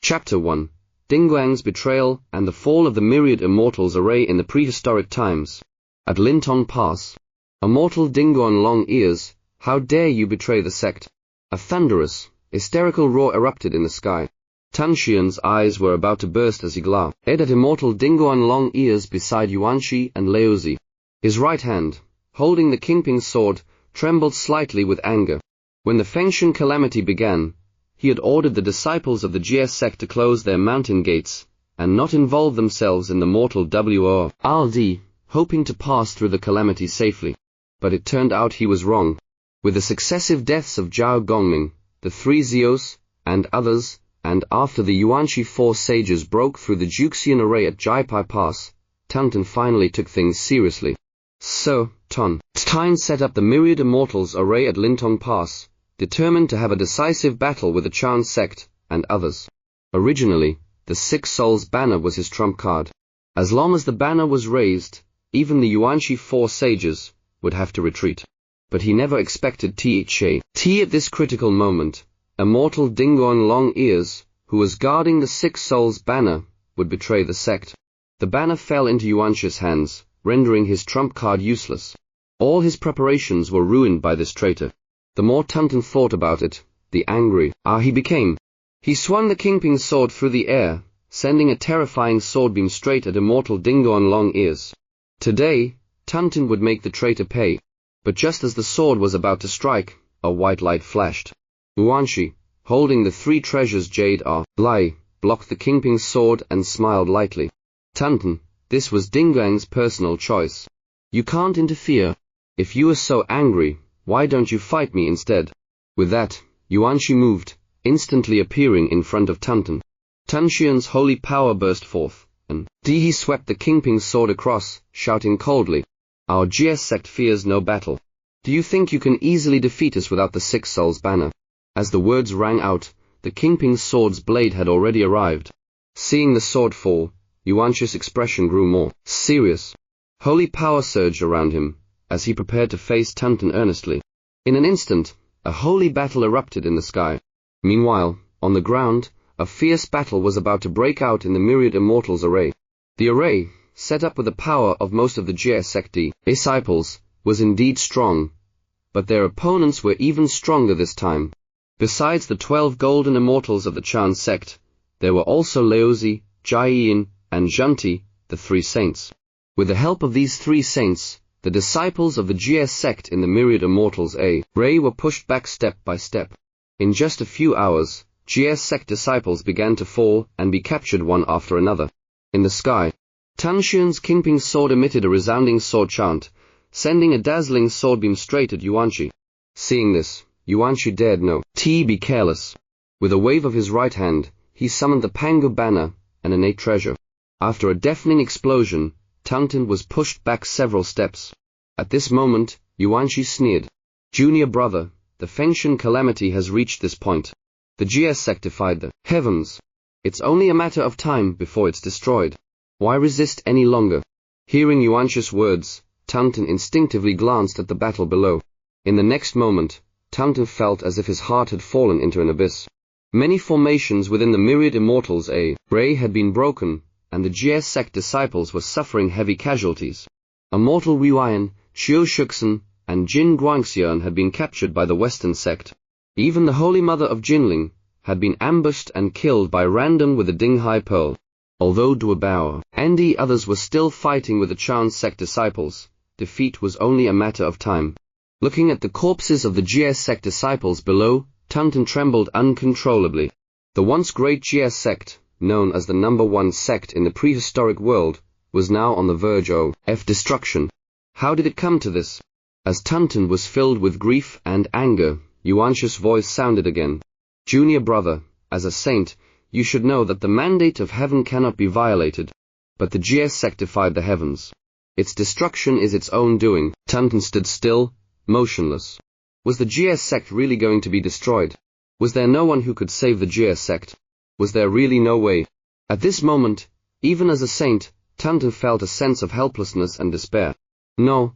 Chapter 1. Dinguang's Betrayal and the Fall of the Myriad Immortals Array in the Prehistoric Times. At Lintong Pass. Immortal Dinguang Long Ears, how dare you betray the sect? A thunderous, hysterical roar erupted in the sky. Tongtian's eyes were about to burst as he glared at Immortal Dinguang Long Ears beside Yuanshi and Laozi. His right hand, holding the Kingping's sword, trembled slightly with anger. When the Fengshan calamity began, he had ordered the disciples of the Jie sect to close their mountain gates, and not involve themselves in the mortal World, hoping to pass through the calamity safely. But it turned out he was wrong. With the successive deaths of Zhao Gongming, the three Zeus, and others, and after the Yuanshi four sages broke through the Juxian array at Jiejiao Pass, Tongtian finally took things seriously. So, Tongtian set up the Myriad Immortals array at Lintong Pass, determined to have a decisive battle with the Chan sect and others. Originally, the Six Souls banner was his trump card. As long as the banner was raised, even the Yuanshi four sages would have to retreat. But he never expected at this critical moment, Immortal Dinguang Long Ears, who was guarding the Six Souls banner, would betray the sect. The banner fell into Yuanshi's hands, rendering his trump card useless. All his preparations were ruined by this traitor. The more Tongtian thought about it, the angrier he became. He swung the Kingping's sword through the air, sending a terrifying swordbeam straight at Immortal Dinguang Long Ears. Today, Tongtian would make the traitor pay. But just as the sword was about to strike, a white light flashed. Yuanshi, holding the three treasures jade blocked the Kingping's sword and smiled lightly. Tongtian, this was Dinguang's personal choice. You can't interfere. If you are so angry, why don't you fight me instead? With that, Yuanshi moved, instantly appearing in front of Tongtian. Tongtian's holy power burst forth, and he swept the Kingping's sword across, shouting coldly, "Our Jie sect fears no battle. Do you think you can easily defeat us without the Six Souls banner?" As the words rang out, the Kingping's sword's blade had already arrived. Seeing the sword fall, Yuanshi's expression grew more serious. Holy power surged around him, as he prepared to face Tongtian earnestly. In an instant, a holy battle erupted in the sky. Meanwhile, on the ground, a fierce battle was about to break out in the Myriad Immortals array. The array, set up with the power of most of the Jie sect disciples, was indeed strong, but their opponents were even stronger this time. Besides the 12 golden immortals of the Chan sect, there were also Laozi, Jiejiao, and Zhenti, the three saints. With the help of these three saints, the disciples of the Jie sect in the Myriad Immortals array were pushed back step by step. In just a few hours, Jie sect disciples began to fall and be captured one after another. In the sky, Tongtian's Kingping's sword emitted a resounding sword chant, sending a dazzling swordbeam straight at Yuanshi. Seeing this, Yuanshi dared not be careless. With a wave of his right hand, he summoned the Pangu banner, an innate treasure. After a deafening explosion, Tongtian was pushed back several steps. At this moment, Yuanshi sneered. "Junior brother, the Fengshan calamity has reached this point. The Jie sect defied the heavens. It's only a matter of time before it's destroyed. Why resist any longer?" Hearing Yuanshi's words, Tongtian instinctively glanced at the battle below. In the next moment, Tongtian felt as if his heart had fallen into an abyss. Many formations within the Myriad Immortals array had been broken, and the Jie sect disciples were suffering heavy casualties. Immortal Ruiyan, Qiu Shuxan, and Jin Guangxian had been captured by the Western sect. Even the Holy Mother of Jinling had been ambushed and killed by random with the Dinghai Pearl. Although Duobao and the others were still fighting with the Chan sect disciples, defeat was only a matter of time. Looking at the corpses of the Jie sect disciples below, Tongtian trembled uncontrollably. The once great Jie sect, known as the #1 sect in the prehistoric world, was now on the verge of destruction. How did it come to this? As Tongtian was filled with grief and anger, Yuanshi's voice sounded again. "Junior brother, as a saint, you should know that the mandate of heaven cannot be violated. But the Jie sect defied the heavens. Its destruction is its own doing." Tongtian stood still, motionless. Was the Jie sect really going to be destroyed? Was there no one who could save the Jie sect? Was there really no way? At this moment, even as a saint, Tongtian felt a sense of helplessness and despair. No.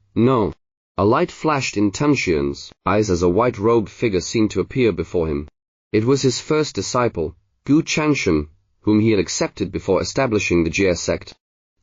A light flashed in Tongtian's eyes as a white-robed figure seemed to appear before him. It was his first disciple, Gu Changsheng, whom he had accepted before establishing the Jie sect.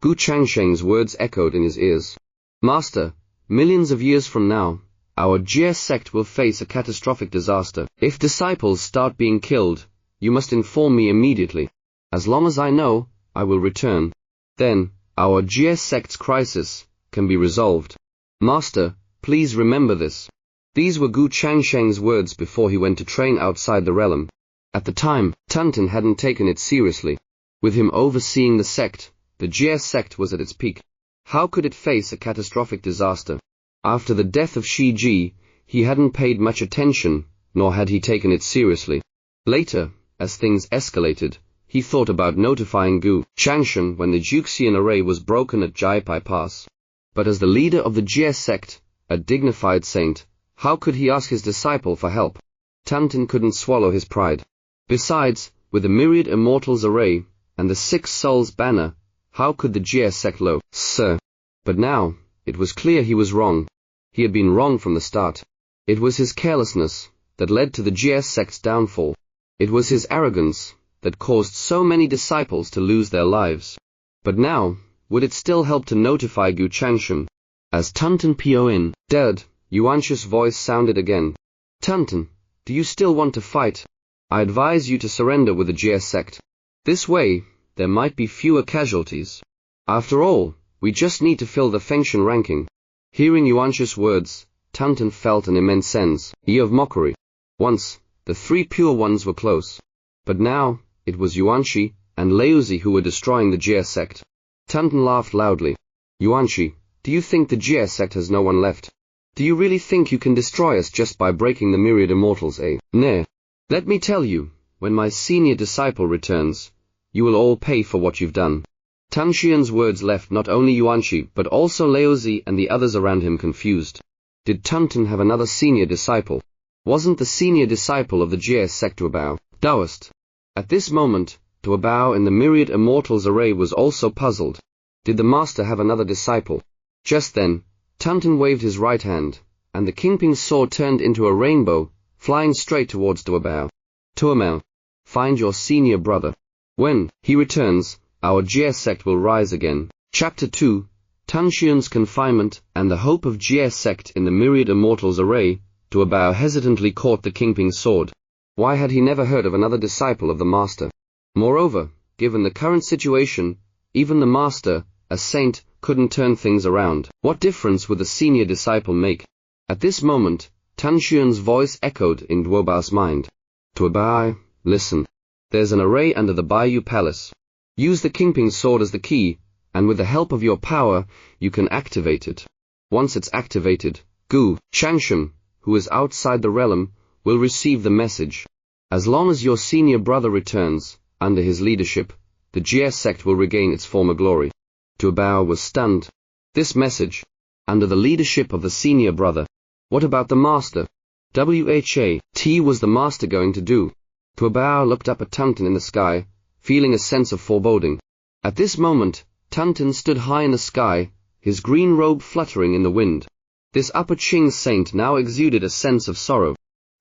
Gu Changsheng's words echoed in his ears. Master, millions of years from now, our Jie sect will face a catastrophic disaster. If disciples start being killed, you must inform me immediately. As long as I know, I will return. Then, our Jie sect's crisis can be resolved. Master, please remember this. These were Gu Changsheng's words before he went to train outside the realm. At the time, Tongtian hadn't taken it seriously. With him overseeing the sect, the Jie sect was at its peak. How could it face a catastrophic disaster? After the death of Shi Ji, he hadn't paid much attention, nor had he taken it seriously. Later, as things escalated, he thought about notifying Gu Changsheng when the Juxian array was broken at Jiejiao Pass. But as the leader of the Jie sect, a dignified saint, how could he ask his disciple for help? Tongtian couldn't swallow his pride. Besides, with the myriad Immortals array, and the 6 souls banner, how could the Jie sect lo, sir? But now, it was clear he was wrong. He had been wrong from the start. It was his carelessness that led to the Jie sect's downfall. It was his arrogance that caused so many disciples to lose their lives. But now, would it still help to notify Gu Changsheng? As Tongtian Poin dared, Yuanxi's voice sounded again. Tongtian, do you still want to fight? I advise you to surrender with the Jie sect. This way, there might be fewer casualties. After all, we just need to fill the Fengshan ranking. Hearing Yuanxi's words, Tongtian felt an immense sense of mockery. Once, the 3 pure ones were close. But now, it was Yuanxi and Laozi who were destroying the Jie sect. Tongtian laughed loudly. Yuanxi, do you think the Jie sect has no one left? Do you really think you can destroy us just by breaking the myriad Immortals, eh? Nay. Let me tell you, when my senior disciple returns, you will all pay for what you've done. Tongtian's words left not only Yuanxi but also Laozi and the others around him confused. Did Tongtian have another senior disciple? Wasn't the senior disciple of the Jie sect Duobao, Taoist? At this moment, Duobao in the myriad Immortals array was also puzzled. Did the master have another disciple? Just then, Tongtian waved his right hand, and the Kingping's sword turned into a rainbow, flying straight towards Duobao. Tuomao, find your senior brother. When he returns, our Jie sect will rise again. Chapter 2, Tongtian's confinement and the hope of Jie sect in the myriad Immortals array. Duobao hesitantly caught the Kingping's sword. Why had he never heard of another disciple of the master? Moreover, given the current situation, even the master, a saint, couldn't turn things around. What difference would the senior disciple make? At this moment, Tongtian's voice echoed in Duobao's mind. Duobao, listen. There's an array under the Bayou Palace. Use the Kingping's sword as the key, and with the help of your power, you can activate it. Once it's activated, Gu Changsheng, who is outside the realm, will receive the message. As long as your senior brother returns, under his leadership, the Jie sect will regain its former glory. Duobao was stunned. This message, under the leadership of the senior brother. What about the master? What was the master going to do? Duobao looked up at Tongtian in the sky, feeling a sense of foreboding. At this moment, Tongtian stood high in the sky, his green robe fluttering in the wind. This upper Qing saint now exuded a sense of sorrow.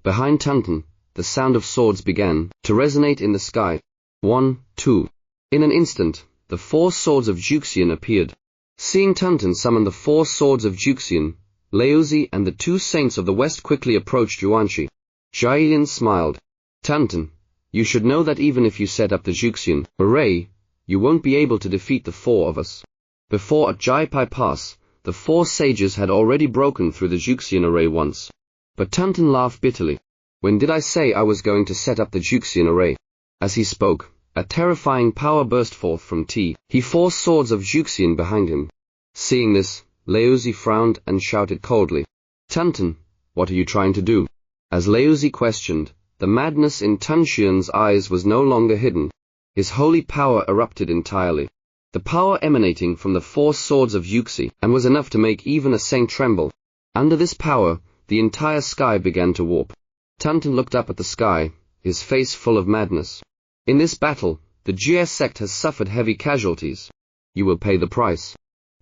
Behind Tongtian, the sound of swords began to resonate in the sky. 1, 2. In an instant, the 4 swords of Juxian appeared. Seeing Tongtian summon the 4 swords of Juxian, Laozi and the 2 saints of the west quickly approached Yuanxi. Jiejiao smiled. Tongtian, you should know that even if you set up the Juxian array, you won't be able to defeat the 4 of us. Before at Jiejiao Pass, the 4 sages had already broken through the Juxian array once. But Tongtian laughed bitterly. When did I say I was going to set up the Juxian array? As he spoke, a terrifying power burst forth from He 4 swords of Juxian behind him. Seeing this, Laozi frowned and shouted coldly. Tongtian, what are you trying to do? As Laozi questioned, the madness in Tongtian's eyes was no longer hidden. His holy power erupted entirely. The power emanating from the 4 swords of Juxi and was enough to make even a saint tremble. Under this power, the entire sky began to warp. Tongtian looked up at the sky, his face full of madness. In this battle, the Jie sect has suffered heavy casualties. You will pay the price.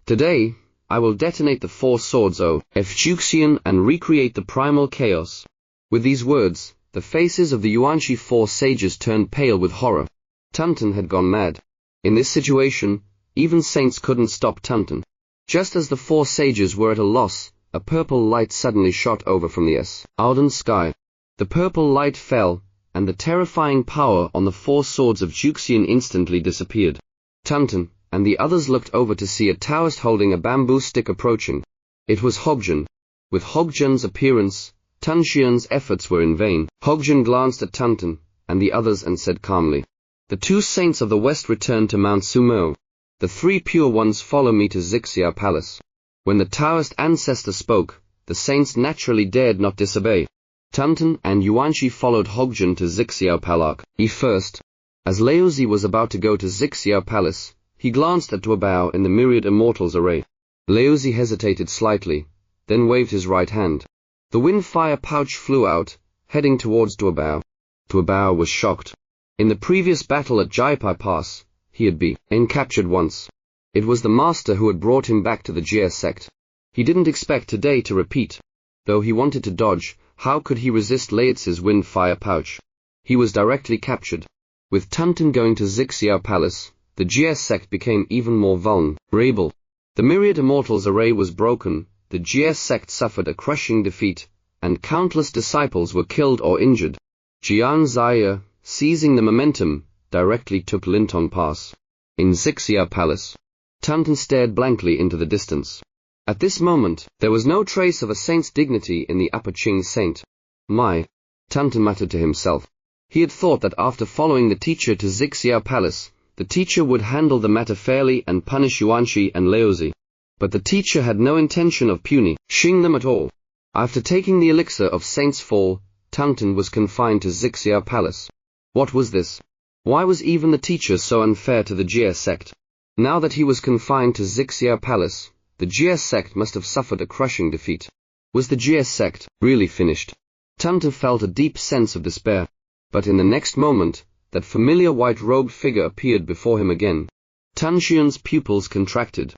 Today, I will detonate the 4 swords of Juxian and recreate the primal chaos. With these words, the faces of the Yuanxi 4 sages turned pale with horror. Tongtian had gone mad. In this situation, even saints couldn't stop Tongtian. Just as the four sages were at a loss, a purple light suddenly shot over from the southern sky. The purple light fell, and the terrifying power on the four swords of Juxian instantly disappeared. Tongtian and the others looked over to see a Taoist holding a bamboo stick approaching. It was Hogjian. With Hogjian's appearance, Tongtian's efforts were in vain. Hogjian glanced at Tongtian and the others and said calmly, "The two saints of the west return to Mount Sumo. The three pure ones follow me to Jiejiao Palace." When the Taoist ancestor spoke, the saints naturally dared not disobey. Tongtian and Yuanshi followed Hogjian to Jiejiao Palace. First, as Laozi was about to go to Jiejiao Palace, he glanced at Duobao in the myriad Immortals array. Laozi hesitated slightly, then waved his right hand. The wind-fire pouch flew out, heading towards Duobao. Duobao was shocked. In the previous battle at Jiejiao Pass, he had been captured once. It was the master who had brought him back to the Jie sect. He didn't expect today to repeat. Though he wanted to dodge, how could he resist Laozi's wind-fire pouch? He was directly captured. With Tongtian going to Jiejiao Palace, the Jie sect became even more vulnerable. The myriad Immortals array was broken, the Jie sect suffered a crushing defeat, and countless disciples were killed or injured. Jiang Ziya, seizing the momentum, directly took Lintong Pass. In Jiejiao Palace, Tongtian stared blankly into the distance. At this moment, there was no trace of a saint's dignity in the Upper Qing saint. My, Tongtian muttered to himself. He had thought that after following the teacher to Jiejiao Palace, the teacher would handle the matter fairly and punish Yuanshi and Laozi. But the teacher had no intention of punishing them at all. After taking the elixir of Saint's Fall, Tongtian was confined to Jiejiao Palace. What was this? Why was even the teacher so unfair to the Jie sect? Now that he was confined to Jiejiao Palace, the Jie sect must have suffered a crushing defeat. Was the Jie sect really finished? Tongtian felt a deep sense of despair. But in the next moment, that familiar white-robed figure appeared before him again. Tongtian's pupils contracted.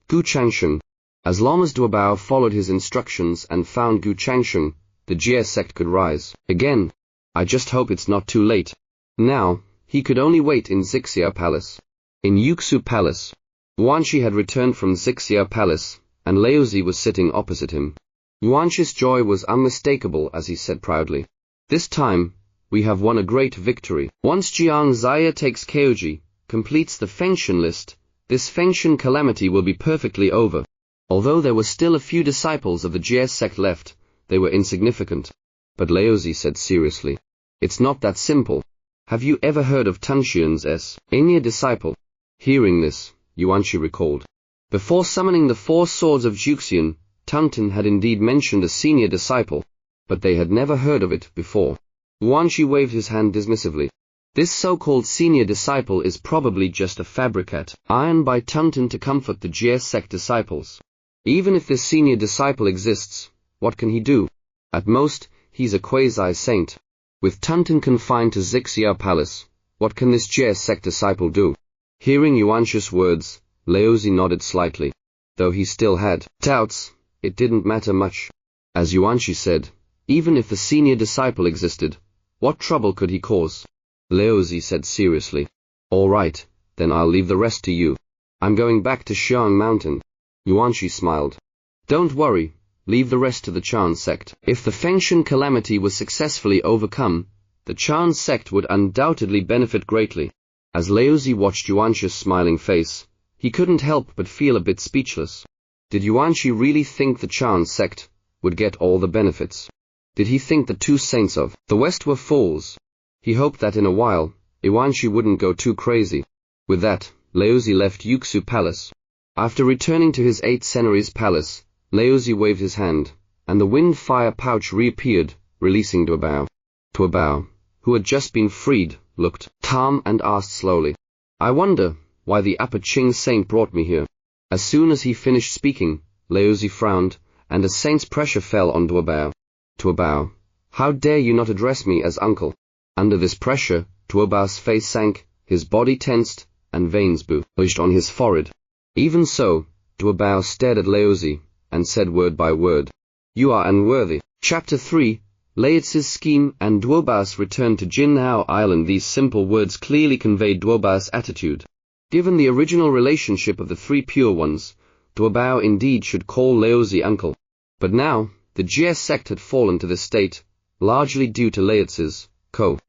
Gu Changsheng. As long as Duobao followed his instructions and found Gu Changsheng, the Jie sect could rise again. I just hope it's not too late. Now, he could only wait in Jiejiao Palace. In Yuxu Palace, Yuanshi had returned from Jiejiao Palace, and Laozi was sitting opposite him. Yuanshi's joy was unmistakable as he said proudly, "This time, we have won a great victory. Once Jiang Ziya takes Keoji, completes the Fengshan list, this Fengshan calamity will be perfectly over." Although there were still a few disciples of the Jie sect left, they were insignificant. But Laozi said seriously, "It's not that simple. Have you ever heard of Tongtian's senior disciple?" Hearing this, Yuanshi recalled. Before summoning the four swords of Juxian, Tongtian had indeed mentioned a senior disciple, but they had never heard of it before. Yuanshi waved his hand dismissively. This so-called senior disciple is probably just a fabricat, ironed by Tongtian to comfort the Jie sect disciples. Even if this senior disciple exists, what can he do? At most, he's a quasi-saint. With Tongtian confined to Jiejiao Palace, what can this Jie sect disciple do? Hearing Yuanshi's words, Laozi nodded slightly. Though he still had doubts, it didn't matter much. As Yuanshi said, even if the senior disciple existed, what trouble could he cause? Laozi said seriously, "All right, then I'll leave the rest to you. I'm going back to Xiang Mountain." Yuanshi smiled. "Don't worry, leave the rest to the Chan sect." If the Fengshan calamity was successfully overcome, the Chan sect would undoubtedly benefit greatly. As Laozi watched Yuanshi's smiling face, he couldn't help but feel a bit speechless. Did Yuanshi really think the Chan sect would get all the benefits? Did he think the two saints of the West were fools? He hoped that in a while, Yuanshi wouldn't go too crazy. With that, Laozi left Yuxu Palace. After returning to his 8 Senaries palace, Laozi waved his hand, and the wind-fire pouch reappeared, releasing Duobao. Duobao, who had just been freed, looked calm and asked slowly, "I wonder why the Upper Qing saint brought me here." As soon as he finished speaking, Laozi frowned, and a saint's pressure fell on Duobao. "Duobao, how dare you not address me as uncle?" Under this pressure, Duobao's face sank, his body tensed, and veins bulged on his forehead. Even so, Duobao stared at Laozi, and said word by word, "You are unworthy." Chapter 3, Laozi's scheme and Duobao's return to Jiejiao Island. These simple words clearly conveyed Duobao's attitude. Given the original relationship of the three pure ones, Duobao indeed should call Laozi uncle. But now, the Jie sect had fallen to this state, largely due to Laozi's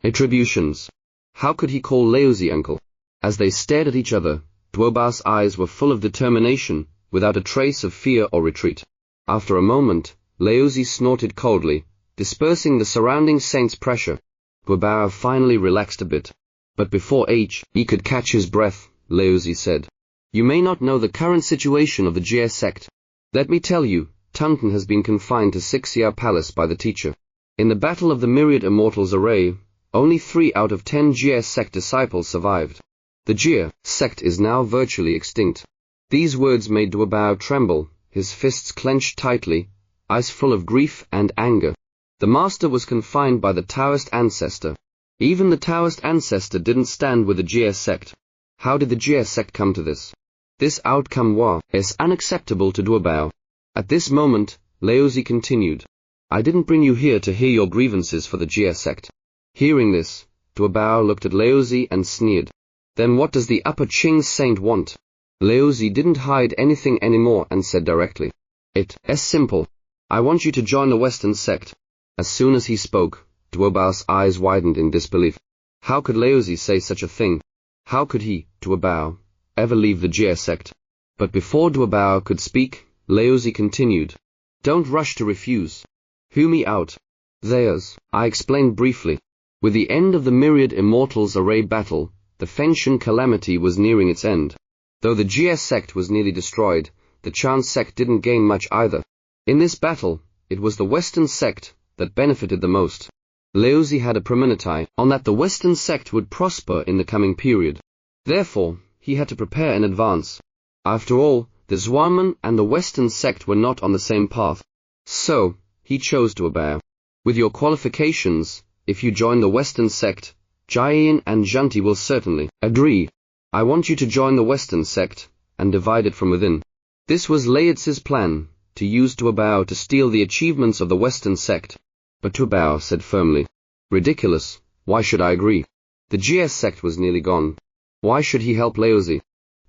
attributions. How could he call Laozi uncle? As they stared at each other, Duobao's eyes were full of determination, without a trace of fear or retreat. After a moment, Laozi snorted coldly, dispersing the surrounding saints' pressure. Duobao finally relaxed a bit. But before he could catch his breath, Laozi said, "You may not know the current situation of the Jie sect. Let me tell you, Tongtian has been confined to Jiejiao Palace by the teacher. In the battle of the myriad Immortals array, only 3 out of 10 Jie sect disciples survived. The Jie sect is now virtually extinct." These words made Duobao tremble, his fists clenched tightly, eyes full of grief and anger. The master was confined by the Taoist ancestor. Even the Taoist ancestor didn't stand with the Jie sect. How did the Jie sect come to this? This outcome was unacceptable to Duobao. At this moment, Laozi continued, "I didn't bring you here to hear your grievances for the Jie sect." Hearing this, Duobao looked at Laozi and sneered. "Then what does the upper Qing saint want?" Laozi didn't hide anything anymore and said directly, "It's simple. I want you to join the Western sect." As soon as he spoke, Duobao's eyes widened in disbelief. How could Laozi say such a thing? How could he, Duobao, ever leave the Jie sect? But before Duobao could speak, Laozi continued, "Don't rush to refuse. Hear me out. I explained briefly. With the end of the myriad Immortals array battle, the Fenshin calamity was nearing its end. Though the Jie sect was nearly destroyed, the Chan sect didn't gain much either. In this battle, it was the Western sect that benefited the most. Laozi had a premonition on that the Western sect would prosper in the coming period. Therefore, he had to prepare in advance. After all, the Xuanmen and the Western sect were not on the same path. So, he chose Duobao. With your qualifications, if you join the Western sect, Jian and Zhanti will certainly agree. I want you to join the Western sect, and divide it from within." This was Laozi's plan, to use Duobao to steal the achievements of the Western sect. But Duobao said firmly, "Ridiculous, why should I agree? The Jie sect was nearly gone. Why should he help Laozi?"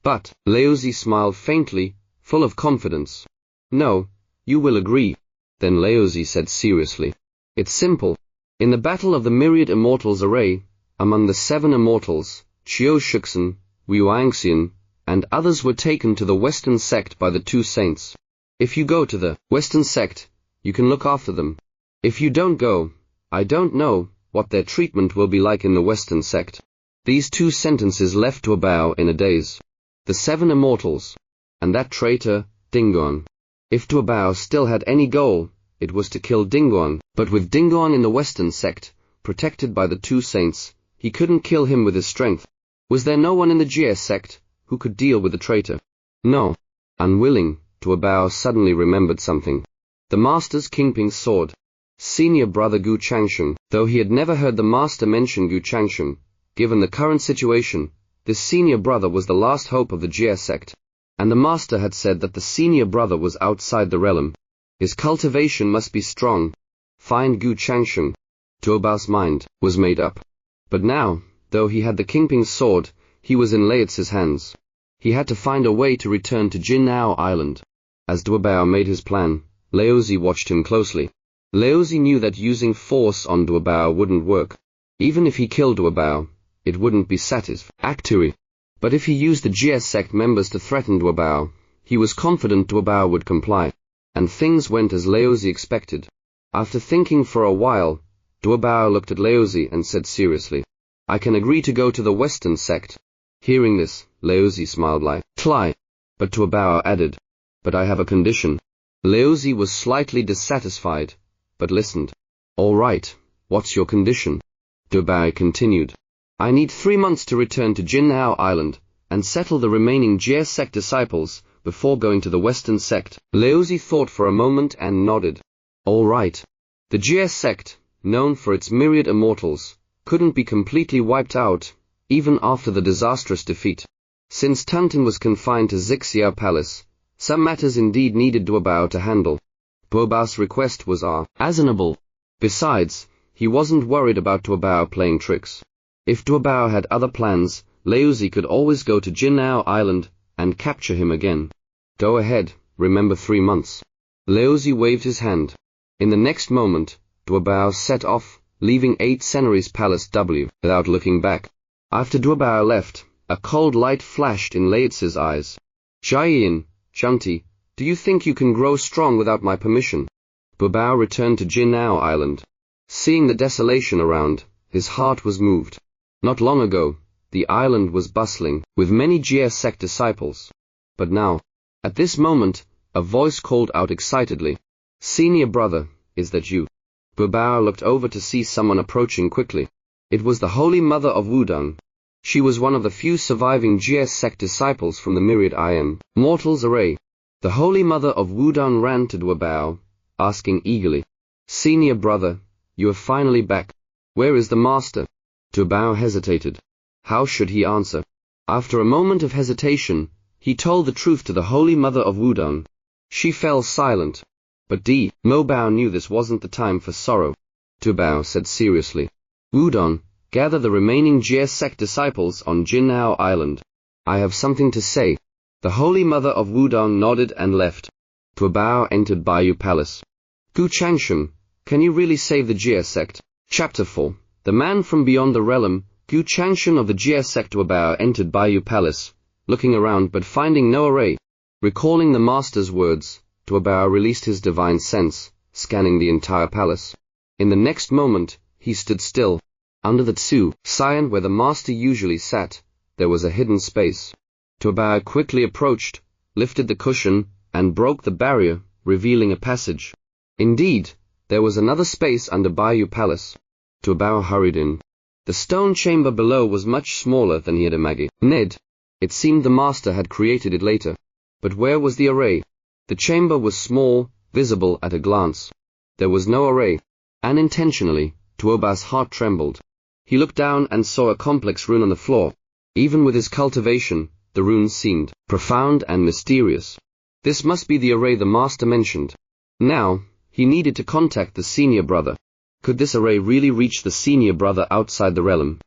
But Laozi smiled faintly, full of confidence. "No, you will agree." Then Laozi said seriously, "It's simple. In the battle of the myriad Immortals array, among the 7 Immortals, Qiu Shixin, Wuangxian, and others were taken to the Western sect by the 2 saints. If you go to the Western sect, you can look after them. If you don't go, I don't know what their treatment will be like in the Western sect." These 2 sentences left Duobao in a daze. The 7 Immortals, and that traitor, Dinguan. If Duobao still had any goal, it was to kill Dinguan, but with Dinguan in the Western sect, protected by the 2 saints, he couldn't kill him with his strength. Was there no one in the Jie sect who could deal with the traitor? No. Unwilling, Duobao suddenly remembered something. The master's Kingping's sword. Senior brother Gu Changsheng. Though he had never heard the master mention Gu Changsheng, given the current situation, this senior brother was the last hope of the Jie sect. And the master had said that the senior brother was outside the realm. His cultivation must be strong. Find Gu Changsheng. Duobao's mind was made up. But now, though he had the Kingping's sword, he was in Laozi's hands. He had to find a way to return to Jiejiao Island. As Duobao made his plan, Laozi watched him closely. Laozi knew that using force on Duobao wouldn't work. Even if he killed Duobao, it wouldn't be satisfactory. But if he used the Jie sect members to threaten Duobao, he was confident Duobao would comply. And things went as Laozi expected. After thinking for a while, Duobao looked at Laozi and said seriously, "I can agree to go to the Western sect." Hearing this, Laozi smiled lightly. But Duobao added, "But I have a condition." Laozi was slightly dissatisfied, but listened. "All right, what's your condition?" Duobao continued, "I need 3 months to return to Jiejiao Island, and settle the remaining Jie sect disciples before going to the Western sect." Laozi thought for a moment and nodded. "All right." The Jie sect, known for its myriad immortals, couldn't be completely wiped out, even after the disastrous defeat. Since Tongtian was confined to Jiejiao Palace, some matters indeed needed Duobao to handle. Duobao's request was reasonable. Besides, he wasn't worried about Duobao playing tricks. If Duobao had other plans, Laozi could always go to Jiejiao Island and capture him again. Go ahead, remember 3 months. Laozi waved his hand. In the next moment, Duobao set off, leaving 8 Senori's Palace W, without looking back. After Duobao left, a cold light flashed in Laozi's eyes. Jian, Zhengti, do you think you can grow strong without my permission? Duobao returned to Jiejiao Island. Seeing the desolation around, his heart was moved. Not long ago, the island was bustling with many Jie sect disciples. But now, at this moment, a voice called out excitedly, "Senior brother, is that you?" Duobao looked over to see someone approaching quickly. It was the Holy Mother of Wudong. She was one of the few surviving Jie sect disciples from the myriad Immortals array. The Holy Mother of Wudong ran to Duobao, asking eagerly, "Senior brother, you are finally back. Where is the master?" Duobao hesitated. How should he answer? After a moment of hesitation, he told the truth to the Holy Mother of Wudong. She fell silent. But Duobao knew this wasn't the time for sorrow. Duobao said seriously, "Wudong, gather the remaining Jie sect disciples on Jiejiao Island. I have something to say." The Holy Mother of Wudong nodded and left. Duobao entered Bayou Palace. "Gu Changsheng, can you really save the Jie sect?" Chapter 4. The man from beyond the realm, Gu Changsheng of the Jie sect. Duobao entered Bayou Palace, looking around but finding no array. Recalling the master's words, Duobao released his divine sense, scanning the entire palace. In the next moment, he stood still. Under the Tongtian where the master usually sat, there was a hidden space. Duobao quickly approached, lifted the cushion, and broke the barrier, revealing a passage. Indeed, there was another space under Bayou Palace. Duobao hurried in. The stone chamber below was much smaller than he had imagined. It seemed the master had created it later. But where was the array? The chamber was small, visible at a glance. There was no array. Unintentionally, Duobao's heart trembled. He looked down and saw a complex rune on the floor. Even with his cultivation, the rune seemed profound and mysterious. This must be the array the master mentioned. Now, he needed to contact the senior brother. Could this array really reach the senior brother outside the realm?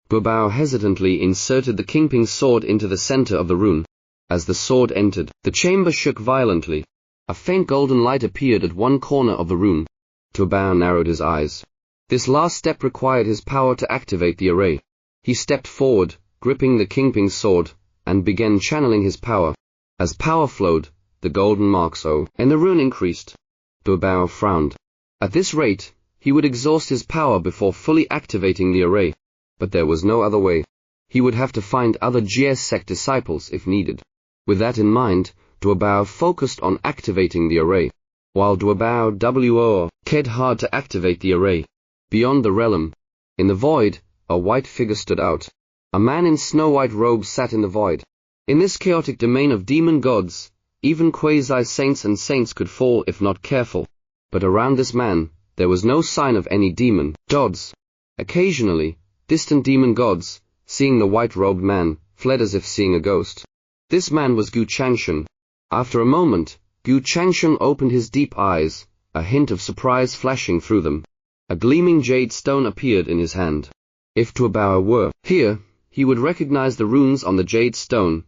Duobao hesitantly inserted the Kingping's sword into the center of the rune. As the sword entered, the chamber shook violently. A faint golden light appeared at one corner of the rune. Duobao narrowed his eyes. This last step required his power to activate the array. He stepped forward, gripping the Kingping's sword, and began channeling his power. As power flowed, the golden marks and the rune increased. Duobao frowned. At this rate, he would exhaust his power before fully activating the array. But there was no other way. He would have to find other Jie sect disciples if needed. With that in mind, Duobao focused on activating the array. While Duobao cared hard to activate the array. Beyond the realm, in the void, a white figure stood out. A man in snow-white robes sat in the void. In this chaotic domain of demon gods, even quasi-saints and saints could fall if not careful. But around this man, there was no sign of any demon gods. Occasionally, distant demon gods, seeing the white-robed man, fled as if seeing a ghost. This man was Gu Changsheng. After a moment, Gu Changsheng opened his deep eyes, a hint of surprise flashing through them. A gleaming jade stone appeared in his hand. If Duobao were here, he would recognize the runes on the jade stone,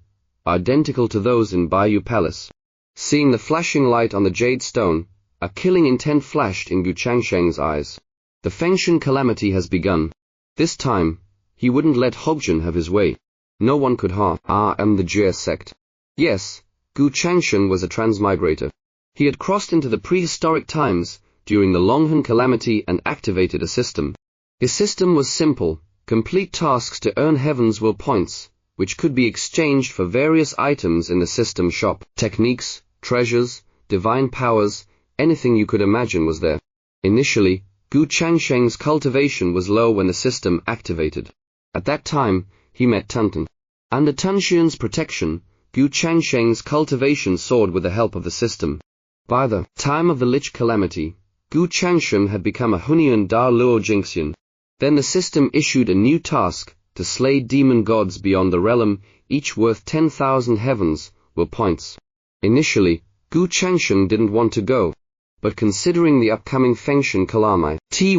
identical to those in Bayou Palace. Seeing the flashing light on the jade stone, a killing intent flashed in Gu Changsheng's eyes. The Fengshen calamity has begun. This time, he wouldn't let Hobjin have his way. No one could harm the Jie sect. Yes, Gu Changsheng was a transmigrator. He had crossed into the prehistoric times during the Longhan calamity and activated a system. His system was simple, complete tasks to earn Heaven's Will points, which could be exchanged for various items in the system shop. Techniques, treasures, divine powers, anything you could imagine was there. Initially, Gu Changsheng's cultivation was low when the system activated. At that time, he met Tongtian. Under Tongtian's protection, Gu Changsheng's cultivation soared with the help of the system. By the time of the Lich calamity, Gu Changsheng had become a Hunyuan Da Luo Jingxian. Then the system issued a new task, to slay demon gods beyond the realm, each worth 10,000 Heaven's Will points. Initially, Gu Changsheng didn't want to go. But considering the upcoming Fengshan Calamity,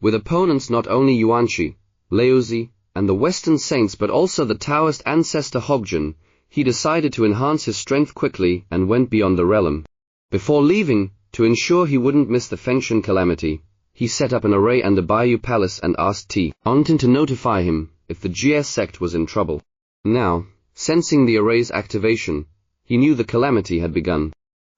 with opponents not only Yuanqi, Laozi, and the Western Saints but also the Taoist ancestor Hobjin, he decided to enhance his strength quickly and went beyond the realm. Before leaving, to ensure he wouldn't miss the Fengshan Calamity, he set up an array under Bayou Palace and asked Tongtian to notify him if the Jie sect was in trouble. Now, sensing the array's activation, he knew the calamity had begun.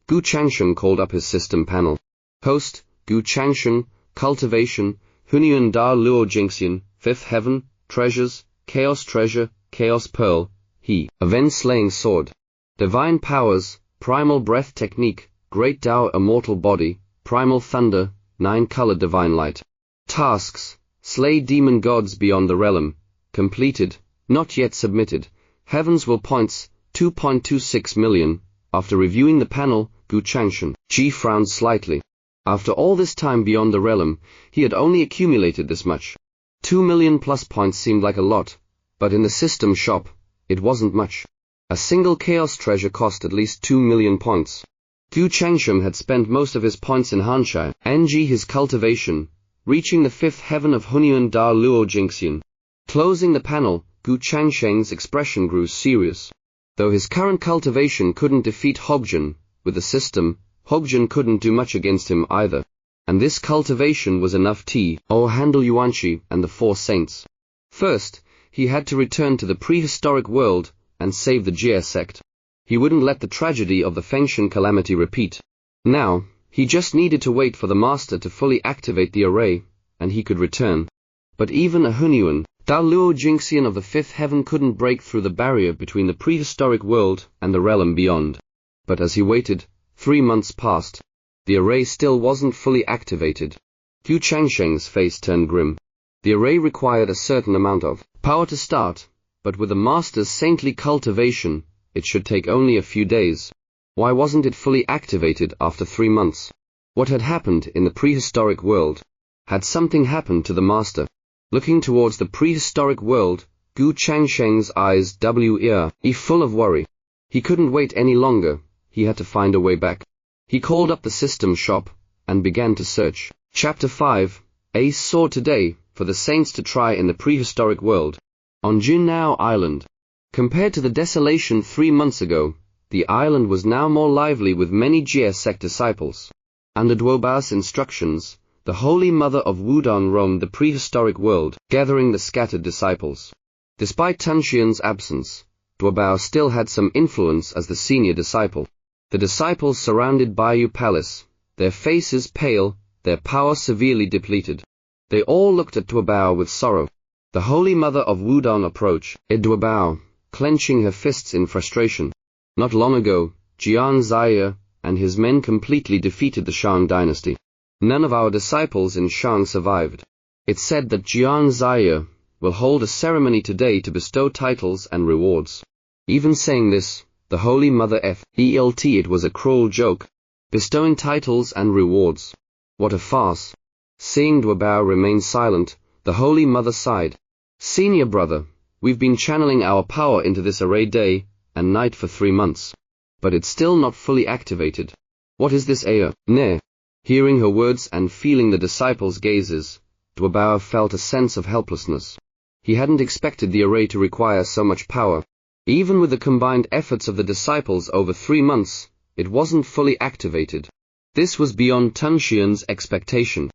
Gu Changsheng called up his system panel. Host, Gu Changsheng, Cultivation, Hunyuan Da Luo Jingxian, Fifth Heaven, Treasures, Chaos Treasure, Chaos Pearl, Event Slaying Sword. Divine Powers, Primal Breath Technique, Great Tao Immortal Body, Primal Thunder, 9-Color Divine Light. Tasks, Slay Demon Gods Beyond the Realm. Completed, not yet submitted. Heaven's Will points, 2.26 million. After reviewing the panel, Gu Changsheng frowned slightly. After all this time beyond the realm, he had only accumulated this much. 2 million plus points seemed like a lot, but in the system shop, it wasn't much. A single chaos treasure cost at least 2 million points. Gu Changsheng had spent most of his points in Hanshai, his cultivation, reaching the fifth heaven of Hunyuan Da Luo Jingxian. Closing the panel, Gu Changsheng's expression grew serious. Though his current cultivation couldn't defeat Hobjin, with the system, Hobjin couldn't do much against him either. And this cultivation was enough to handle Yuanqi and the four saints. First, he had to return to the prehistoric world and save the Jie sect. He wouldn't let the tragedy of the Fengshan Calamity repeat. Now, he just needed to wait for the master to fully activate the array, and he could return. But even a Hunyuan Da Luo Jingxian of the fifth heaven couldn't break through the barrier between the prehistoric world and the realm beyond. But as he waited, 3 months passed. The array still wasn't fully activated. Gu Changsheng's face turned grim. The array required a certain amount of power to start, but with the master's saintly cultivation, it should take only a few days. Why wasn't it fully activated after 3 months? What had happened in the prehistoric world? Had something happened to the master? Looking towards the prehistoric world, Gu Changsheng's eyes were full of worry. He couldn't wait any longer. He had to find a way back. He called up the system shop and began to search. Chapter 5, A Sword Today, for the saints to try in the prehistoric world. On Jiejiao Island. Compared to the desolation 3 months ago, the island was now more lively with many Jie sect disciples. Under Duobao's instructions, the Holy Mother of Wudong roamed the prehistoric world, gathering the scattered disciples. Despite Tongtian's absence, Duobao still had some influence as the senior disciple. The disciples surrounded Bayou Palace, their faces pale, their power severely depleted. They all looked at Duobao with sorrow. The Holy Mother of Wudong approached Duobao, clenching her fists in frustration. Not long ago, Jiang Ziya and his men completely defeated the Shang dynasty. None of our disciples in Shang survived. It's said that Jiang Ziya will hold a ceremony today to bestow titles and rewards. Even saying this, the Holy Mother felt it was a cruel joke. Bestowing titles and rewards. What a farce. Seeing Duobao remain silent, the Holy Mother sighed. Senior brother, we've been channeling our power into this array day and night for 3 months. But it's still not fully activated. What is this ne? Hearing her words and feeling the disciples' gazes, Duobao felt a sense of helplessness. He hadn't expected the array to require so much power. Even with the combined efforts of the disciples over 3 months, it wasn't fully activated. This was beyond Tongtian's expectation.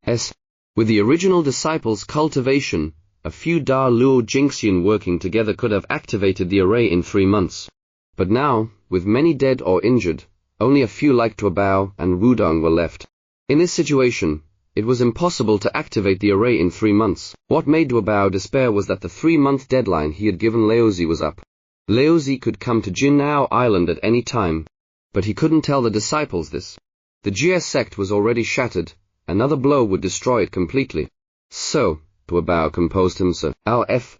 With the original disciples' cultivation, a few Da Luo Jingxian working together could have activated the array in 3 months. But now, with many dead or injured, only a few like Duobao and Wudong were left. In this situation, it was impossible to activate the array in 3 months. What made Duobao despair was that the 3-month deadline he had given Laozi was up. Laozi could come to Jiejiao Island at any time, but he couldn't tell the disciples this. The Jie sect was already shattered. Another blow would destroy it completely. So, Duobao composed himself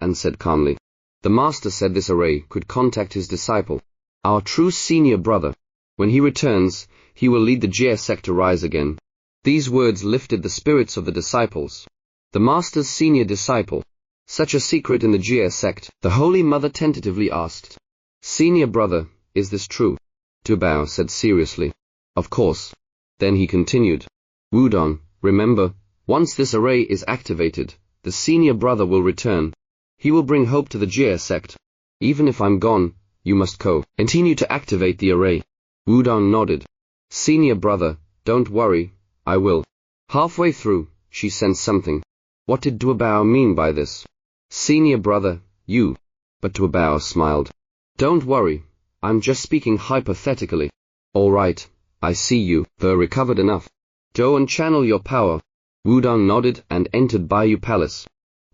and said calmly. The master said this array could contact his disciple, our true senior brother. When he returns, he will lead the Jie sect to rise again. These words lifted the spirits of the disciples. The master's senior disciple. Such a secret in the Jie sect, the Holy Mother tentatively asked. Senior brother, is this true? Duobao said seriously. Of course. Then he continued. Wudong, remember, once this array is activated, the senior brother will return. He will bring hope to the Jie sect. Even if I'm gone, you must continue to activate the array. Wudong nodded. Senior brother, don't worry, I will. Halfway through, she sensed something. What did Duobao mean by this? Senior brother, you. But Duobao smiled. Don't worry, I'm just speaking hypothetically. All right, I see you. They're recovered enough. Go and channel your power. Wudong nodded and entered Bayou Palace.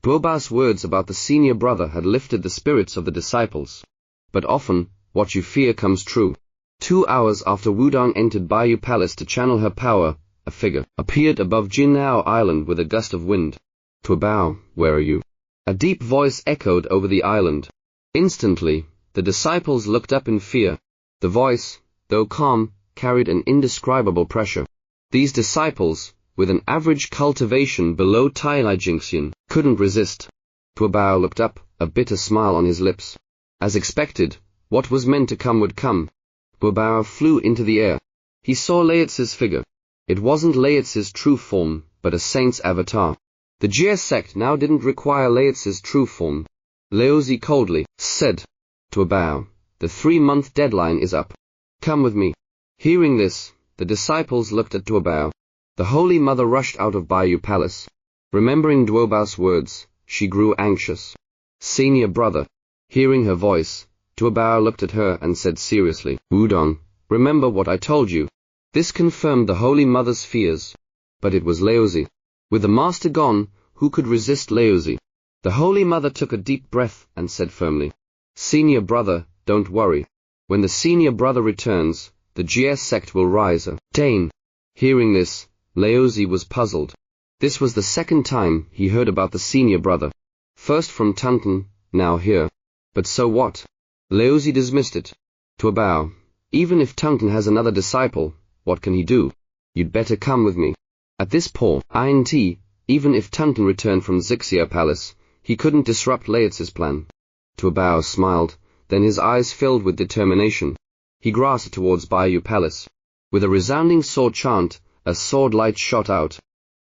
Duobao's words about the senior brother had lifted the spirits of the disciples. But often, what you fear comes true. 2 hours after Wudong entered Bayou Palace to channel her power, a figure appeared above Jiejiao Island with a gust of wind. Duobao, where are you? A deep voice echoed over the island. Instantly, the disciples looked up in fear. The voice, though calm, carried an indescribable pressure. These disciples, with an average cultivation below Jingxian, couldn't resist. Duobao looked up, a bitter smile on his lips. As expected, what was meant to come would come. Duobao flew into the air. He saw Laozi's figure. It wasn't Laozi's true form, but a saint's avatar. The Jie sect now didn't require Laozi's true form. Laozi coldly said. Duobao, the 3-month deadline is up. Come with me. Hearing this, the disciples looked at Duobao. The Holy Mother rushed out of Bayou Palace. Remembering Duobao's words, she grew anxious. Senior brother. Hearing her voice, Duobao looked at her and said seriously, Wudong, remember what I told you. This confirmed the Holy Mother's fears. But it was Laozi. With the master gone, who could resist Laozi? The Holy Mother took a deep breath and said firmly, Senior brother, don't worry. When the senior brother returns, the Jie sect will rise again. Hearing this, Laozi was puzzled. This was the second time he heard about the senior brother. First from Tongtian, now here. But so what? Laozi dismissed it. Duobao, even if Tongtian has another disciple, what can he do? You'd better come with me. At this point, even if Tongtian returned from Jiexia Palace, he couldn't disrupt Laozi's plan. Duobao smiled, then his eyes filled with determination. He grasped towards Bayou Palace. With a resounding sword chant, a sword light shot out.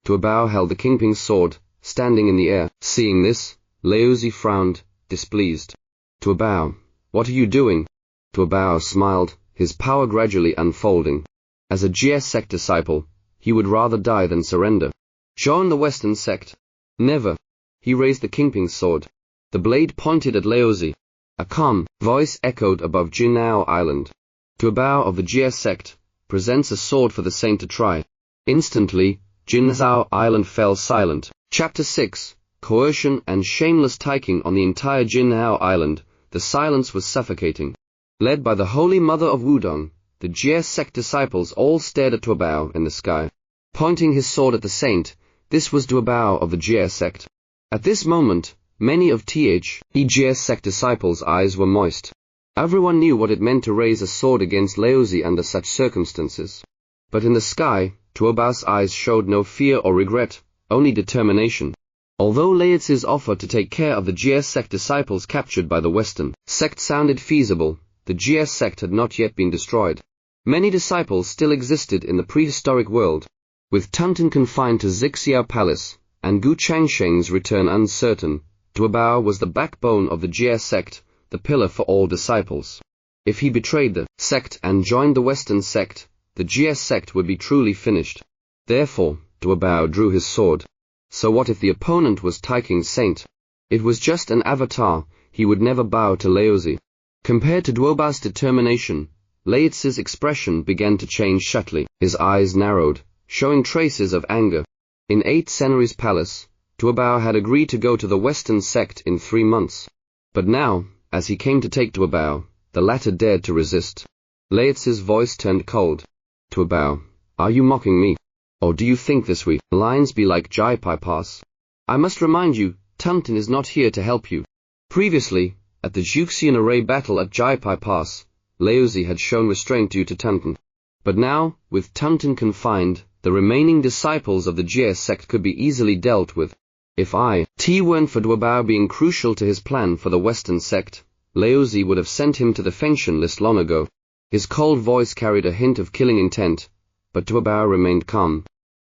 Duobao held the Kingping's sword, standing in the air. Seeing this, Laozi frowned, displeased. Duobao, what are you doing? Duobao smiled, his power gradually unfolding. As a Jie sect disciple, he would rather die than surrender. Join the Western sect. Never. He raised the Kingping's sword. The blade pointed at Laozi. A calm voice echoed above Jiejiao Island. Duobao of the Jie sect presents a sword for the saint to try. Instantly, Jiejiao Island fell silent. Chapter 6. Coercion and shameless taking on the entire Jiejiao Island. The silence was suffocating. Led by the Holy Mother of Wudong, the Jie sect disciples all stared at Duobao in the sky. Pointing his sword at the saint, this was Duobao of the Jie sect. At this moment, many of Jie sect disciples' eyes were moist. Everyone knew what it meant to raise a sword against Laozi under such circumstances. But in the sky, Duobao's eyes showed no fear or regret, only determination. Although Laozi's offer to take care of the Jie sect disciples captured by the Western sect sounded feasible, the Jie sect had not yet been destroyed. Many disciples still existed in the prehistoric world. With Tongtian confined to Jiexia Palace, and Gu Changsheng's return uncertain, Duobao was the backbone of the Jie sect, the pillar for all disciples. If he betrayed the sect and joined the Western sect, the Jie sect would be truly finished. Therefore, Duobao drew his sword. So what if the opponent was Taiking's saint? It was just an avatar, he would never bow to Laozi. Compared to Duobao's determination, Laozi's expression began to change subtly. His eyes narrowed, showing traces of anger. In 8 Senri's palace, Duobao had agreed to go to the Western sect in 3 months. But now, as he came to take Duobao, the latter dared to resist. Laozi's voice turned cold. Duobao, are you mocking me? Or do you think this way lines be like Jiejiao Pass? I must remind you, Tongtian is not here to help you. Previously, at the Juxian array battle at Jiejiao Pass, Laozi had shown restraint due to Tongtian. But now, with Tongtian confined, the remaining disciples of the Jie sect could be easily dealt with. If weren't for Duobao being crucial to his plan for the Western sect, Laozi would have sent him to the Fengshan list long ago. His cold voice carried a hint of killing intent. but Tuabao remained calm.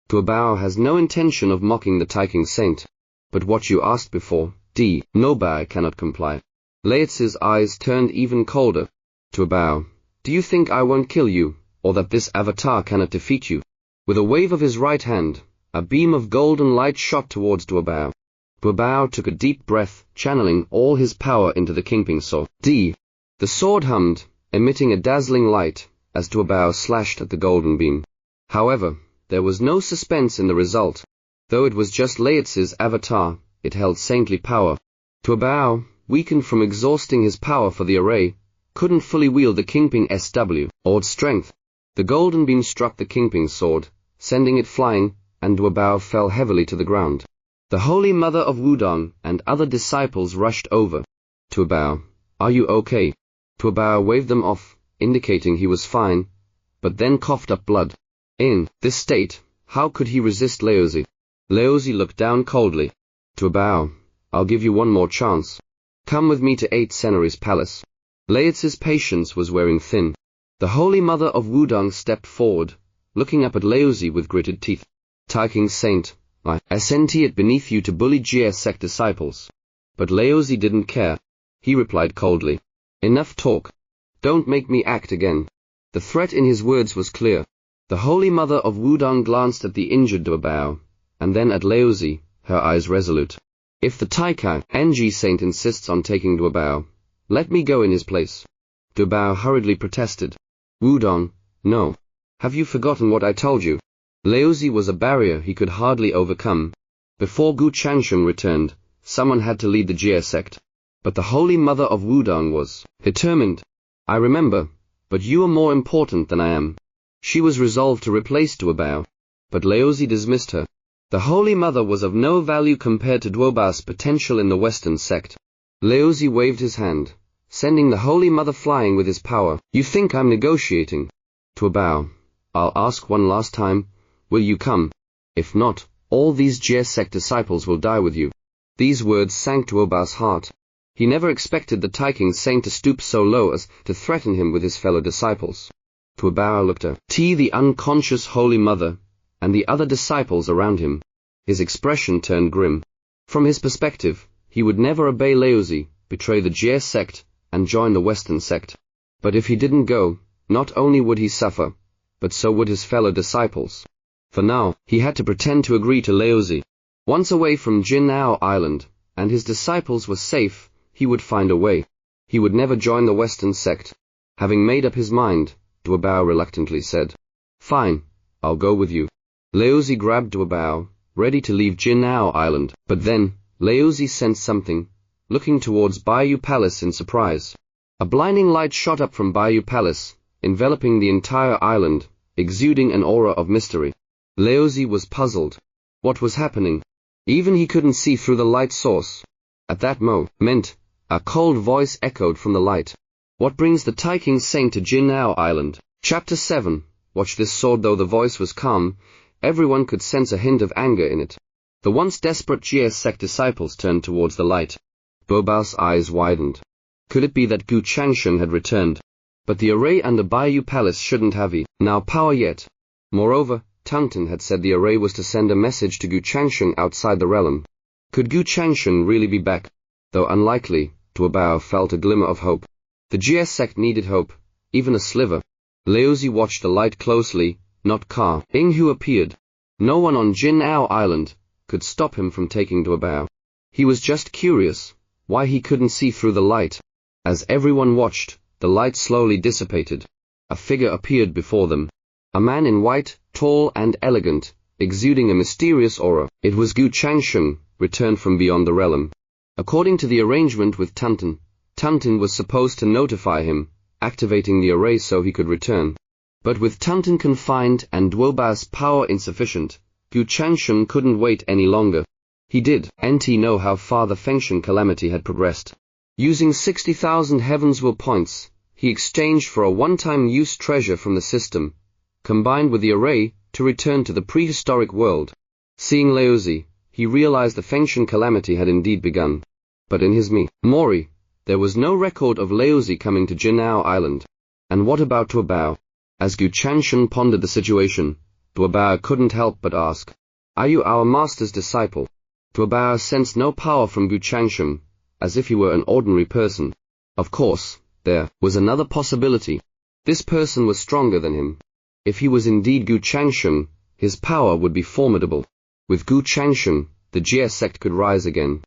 Tuabao has no intention of mocking the Taking Saint. But what you asked before, Nobai cannot comply. Laozi's eyes turned even colder. Tuabao, do you think I won't kill you, or that this avatar cannot defeat you? With a wave of his right hand, a beam of golden light shot towards Tuabao. Tuabao took a deep breath, channeling all his power into the Kingping sword. The sword hummed, emitting a dazzling light, as Tuabao slashed at the golden beam. However, there was no suspense in the result. Though it was just Laozi's avatar, it held saintly power. Tuabao, weakened from exhausting his power for the array, couldn't fully wield the Kingping SW, or strength. The golden beam struck the Kingping sword, sending it flying, and Tuabao fell heavily to the ground. The Holy Mother of Wudong and other disciples rushed over. Tuabao, are you okay? Tuabao waved them off, indicating he was fine, but then coughed up blood. In this state, how could he resist Laozi? Laozi looked down coldly. Tuabao, I'll give you one more chance. Come with me to 8 Senari's palace. Laozi's patience was wearing thin. The Holy Mother of Wudong stepped forward, looking up at Laozi with gritted teeth. Taking Saint, I sent it beneath you to bully Jie sect disciples. But Laozi didn't care. He replied coldly. Enough talk. Don't make me act again. The threat in his words was clear. The Holy Mother of Wudong glanced at the injured Tuabao, and then at Laozi, her eyes resolute. If the Taika NG Saint insists on taking Tuabao, let me go in his place. Tuabao hurriedly protested. Wudong, no. Have you forgotten what I told you? Laozi was a barrier he could hardly overcome. Before Gu Changsheng returned, someone had to lead the Jie sect. But the Holy Mother of Wudong was determined. I remember, but you are more important than I am. She was resolved to replace Tuabao. But Laozi dismissed her. The Holy Mother was of no value compared to Tuabao's potential in the Western sect. Laozi waved his hand, sending the Holy Mother flying with his power. You think I'm negotiating? Tuabao, I'll ask one last time. Will you come? If not, all these Jie sect disciples will die with you. These words sank Tuabao's heart. He never expected the Taking Saint to stoop so low as to threaten him with his fellow disciples. Tuabao looked at the unconscious Holy Mother, and the other disciples around him. His expression turned grim. From his perspective, he would never obey Laozi, betray the Jie sect, and join the Western sect. But if he didn't go, not only would he suffer, but so would his fellow disciples. For now, he had to pretend to agree to Laozi. Once away from Jiejiao Island, and his disciples were safe, he would find a way. He would never join the Western sect. Having made up his mind, Tuabao reluctantly said, Fine, I'll go with you. Laozi grabbed Tuabao, ready to leave Jiejiao Island, but then, Laozi sensed something, looking towards Bayou Palace in surprise. A blinding light shot up from Bayou Palace, enveloping the entire island, exuding an aura of mystery. Laozi was puzzled. What was happening? Even he couldn't see through the light source. At that moment, a cold voice echoed from the light. What brings the Taking Saint to Jiejiao Island? Chapter 7. Watch this sword. Though the voice was calm, everyone could sense a hint of anger in it. The once desperate Jie sect disciples turned towards the light. Tuabao's eyes widened. Could it be that Gu Changsheng had returned? But the array under Bayou Palace shouldn't have now power yet. Moreover, Tongtian had said the array was to send a message to Gu Changsheng outside the realm. Could Gu Changsheng really be back? Though unlikely, Tuabao felt a glimmer of hope. The Jie sect needed hope, even a sliver. Laozi watched the light closely, not Ka Ing who appeared. No one on Jiejiao Island could stop him from taking Tuabao. He was just curious, why he couldn't see through the light. As everyone watched, the light slowly dissipated. A figure appeared before them. A man in white, tall and elegant, exuding a mysterious aura. It was Gu Changsheng, returned from beyond the realm. According to the arrangement with Tongtian, Tongtian was supposed to notify him, activating the array so he could return. But with Tongtian confined and Tuabao's power insufficient, Gu Changsheng couldn't wait any longer. He did know how far the Fengshen calamity had progressed. Using 60,000 Heaven's Will points, he exchanged for a one-time use treasure from the system, combined with the array, to return to the prehistoric world. Seeing Laozi, he realized the Fengshen calamity had indeed begun. But in his memory, there was no record of Laozi coming to Jiejiao Island. And what about Tuabao? As Gu Changsheng pondered the situation, Duobao couldn't help but ask, "Are you our master's disciple?" Duobao sensed no power from Gu Changsheng, as if he were an ordinary person. Of course, there was another possibility. This person was stronger than him. If he was indeed Gu Changsheng, his power would be formidable. With Gu Changsheng, the Jie sect could rise again.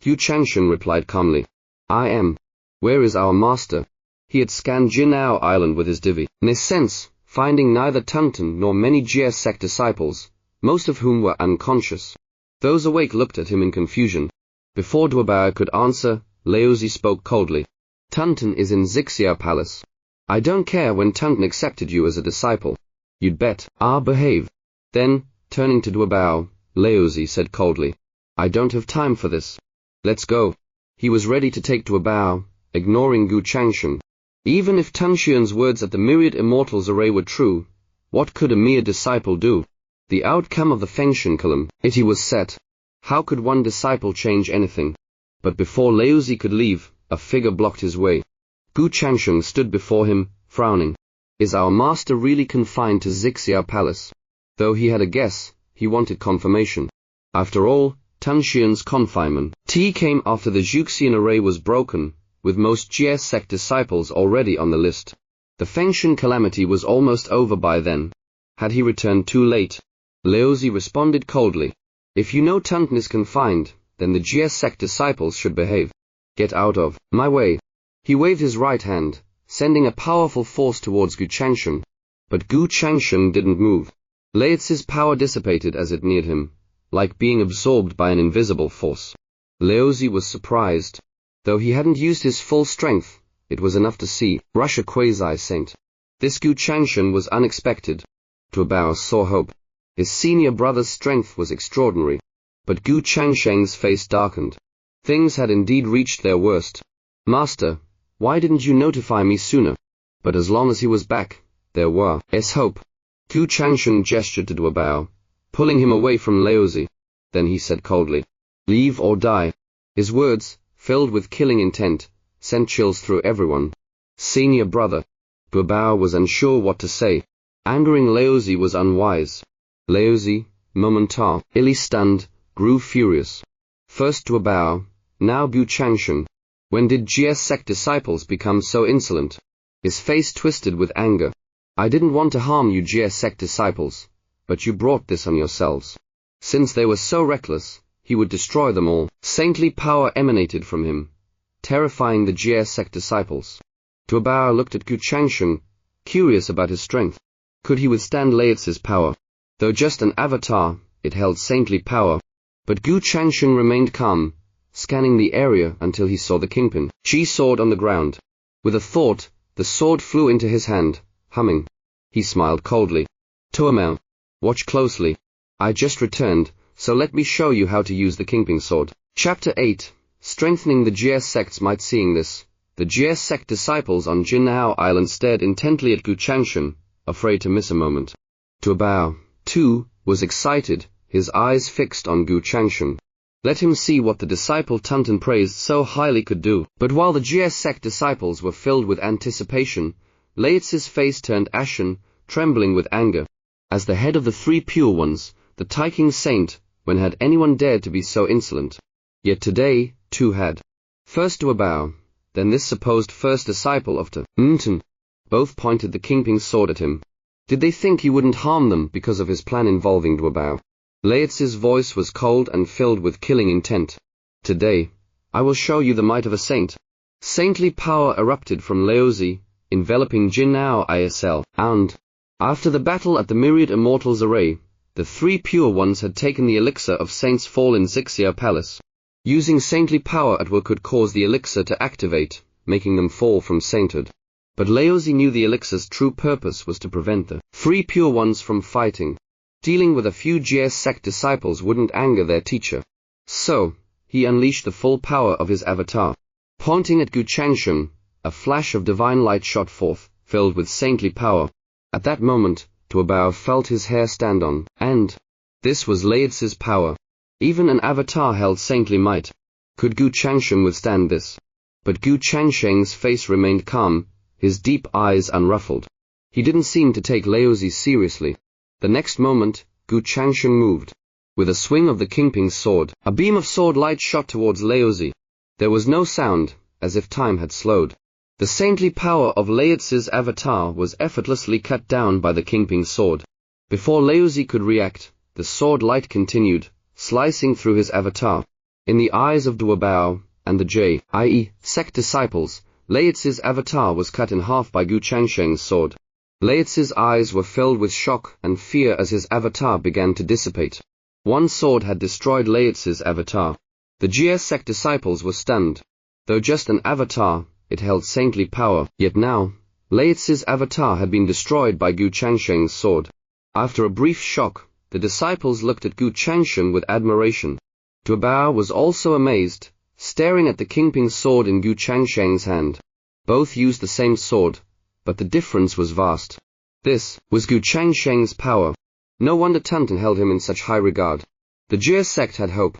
Gu Changsheng replied calmly, "I am. Where is our master?" He had scanned Jiejiao Island with his divi. In a sense, finding neither Tongtian nor many Jie sect disciples, most of whom were unconscious. Those awake looked at him in confusion. Before Duobao could answer, Laozi spoke coldly. "Tongtian is in Jiejiao Palace. I don't care when Tongtian accepted you as a disciple. You'd bet. Behave." Then, turning to Duobao, Laozi said coldly, "I don't have time for this. Let's go." He was ready to take Duobao, ignoring Gu Changsheng. Even if Tongtian's words at the myriad Immortals array were true, what could a mere disciple do? The outcome of the Fengshen committee was set. How could one disciple change anything? But before Laozi could leave, a figure blocked his way. Gu Changsheng stood before him, frowning. Is our master really confined to Jiejiao Palace? Though he had a guess, he wanted confirmation. After all, Tongtian's confinement came after the Zhuxian array was broken, with most Jie sect disciples already on the list. The Fengshen calamity was almost over by then. Had he returned too late? Laozi responded coldly. If you know Tongtian is confined, then the Jie sect disciples should behave. Get out of my way. He waved his right hand, sending a powerful force towards Gu Changsheng. But Gu Changsheng didn't move. Laozi's power dissipated as it neared him, like being absorbed by an invisible force. Laozi was surprised. Though he hadn't used his full strength, it was enough to see, rush a quasi-saint. This Gu Changsheng was unexpected. Duobao saw hope. His senior brother's strength was extraordinary. But Gu Changsheng's face darkened. Things had indeed reached their worst. "Master, why didn't you notify me sooner?" But as long as he was back, there was hope. Gu Changsheng gestured to Duobao, pulling him away from Laozi. Then he said coldly, "Leave or die." His words, filled with killing intent, sent chills through everyone. Senior brother. Duobao was unsure what to say. Angering Laozi was unwise. Laozi, momentarily stunned, grew furious. First Duobao, now Gu Changsheng. When did Jie sect disciples become so insolent? His face twisted with anger. "I didn't want to harm you Jie sect disciples, but you brought this on yourselves." Since they were so reckless, he would destroy them all. Saintly power emanated from him, terrifying the Jie sect disciples. Duobao looked at Gu Changsheng, curious about his strength. Could he withstand Laozi's power? Though just an avatar, it held saintly power. But Gu Changsheng remained calm, scanning the area until he saw the kingpin sword on the ground. With a thought, the sword flew into his hand, humming. He smiled coldly. "Tuomao, watch closely. I just returned, so let me show you how to use the kingpin sword." Chapter 8. Strengthening the Jie sects might. Seeing this, the Jie sect disciples on Jiejiao Island stared intently at Gu Changsheng, afraid to miss a moment. Duobao, too, was excited, his eyes fixed on Gu Changsheng. Let him see what the disciple Tongtian praised so highly could do. But while the Jie sect disciples were filled with anticipation, Laozi's face turned ashen, trembling with anger. As the head of the three pure ones, the Taiking's saint, when had anyone dared to be so insolent? Yet today, two had. First Duobao, then this supposed first disciple of Tongtian. Both pointed the kingpin sword at him. Did they think he wouldn't harm them because of his plan involving Duobao? Laozi's voice was cold and filled with killing intent. "Today, I will show you the might of a saint." Saintly power erupted from Laozi, enveloping Jiejiao Isl, and after the battle at the myriad Immortals array, the three pure ones had taken the elixir of saints fall in Jiejiao Palace. Using saintly power at will could cause the elixir to activate, making them fall from sainthood. But Laozi knew the elixir's true purpose was to prevent the three pure ones from fighting. Dealing with a few Jie sect disciples wouldn't anger their teacher. So, he unleashed the full power of his avatar. Pointing at Gu Changsheng, a flash of divine light shot forth, filled with saintly power. At that moment, Duobao felt his hair stand on, and this was Laozi's power. Even an avatar held saintly might. Could Gu Changsheng withstand this? But Gu Changsheng's face remained calm, his deep eyes unruffled. He didn't seem to take Laozi seriously. The next moment, Gu Changsheng moved. With a swing of the Kingping's sword, a beam of sword light shot towards Laozi. There was no sound, as if time had slowed. The saintly power of Laozi's avatar was effortlessly cut down by the Kingping's sword. Before Laozi could react, the sword light continued, slicing through his avatar. In the eyes of Duobao and the J, i.e., sect disciples, Laozi's avatar was cut in half by Gu Changsheng's sword. Laozi's eyes were filled with shock and fear as his avatar began to dissipate. One sword had destroyed Laozi's avatar. The Jiejiao sect disciples were stunned. Though just an avatar, it held saintly power, yet now, Laozi's avatar had been destroyed by Gu Changsheng's sword. After a brief shock, the disciples looked at Gu Changsheng with admiration. Duobao was also amazed, staring at the Kingping's sword in Gu Changsheng's hand. Both used the same sword, but the difference was vast. This was Gu Changsheng's power. No wonder Tongtian held him in such high regard. The Jiejiao sect had hope.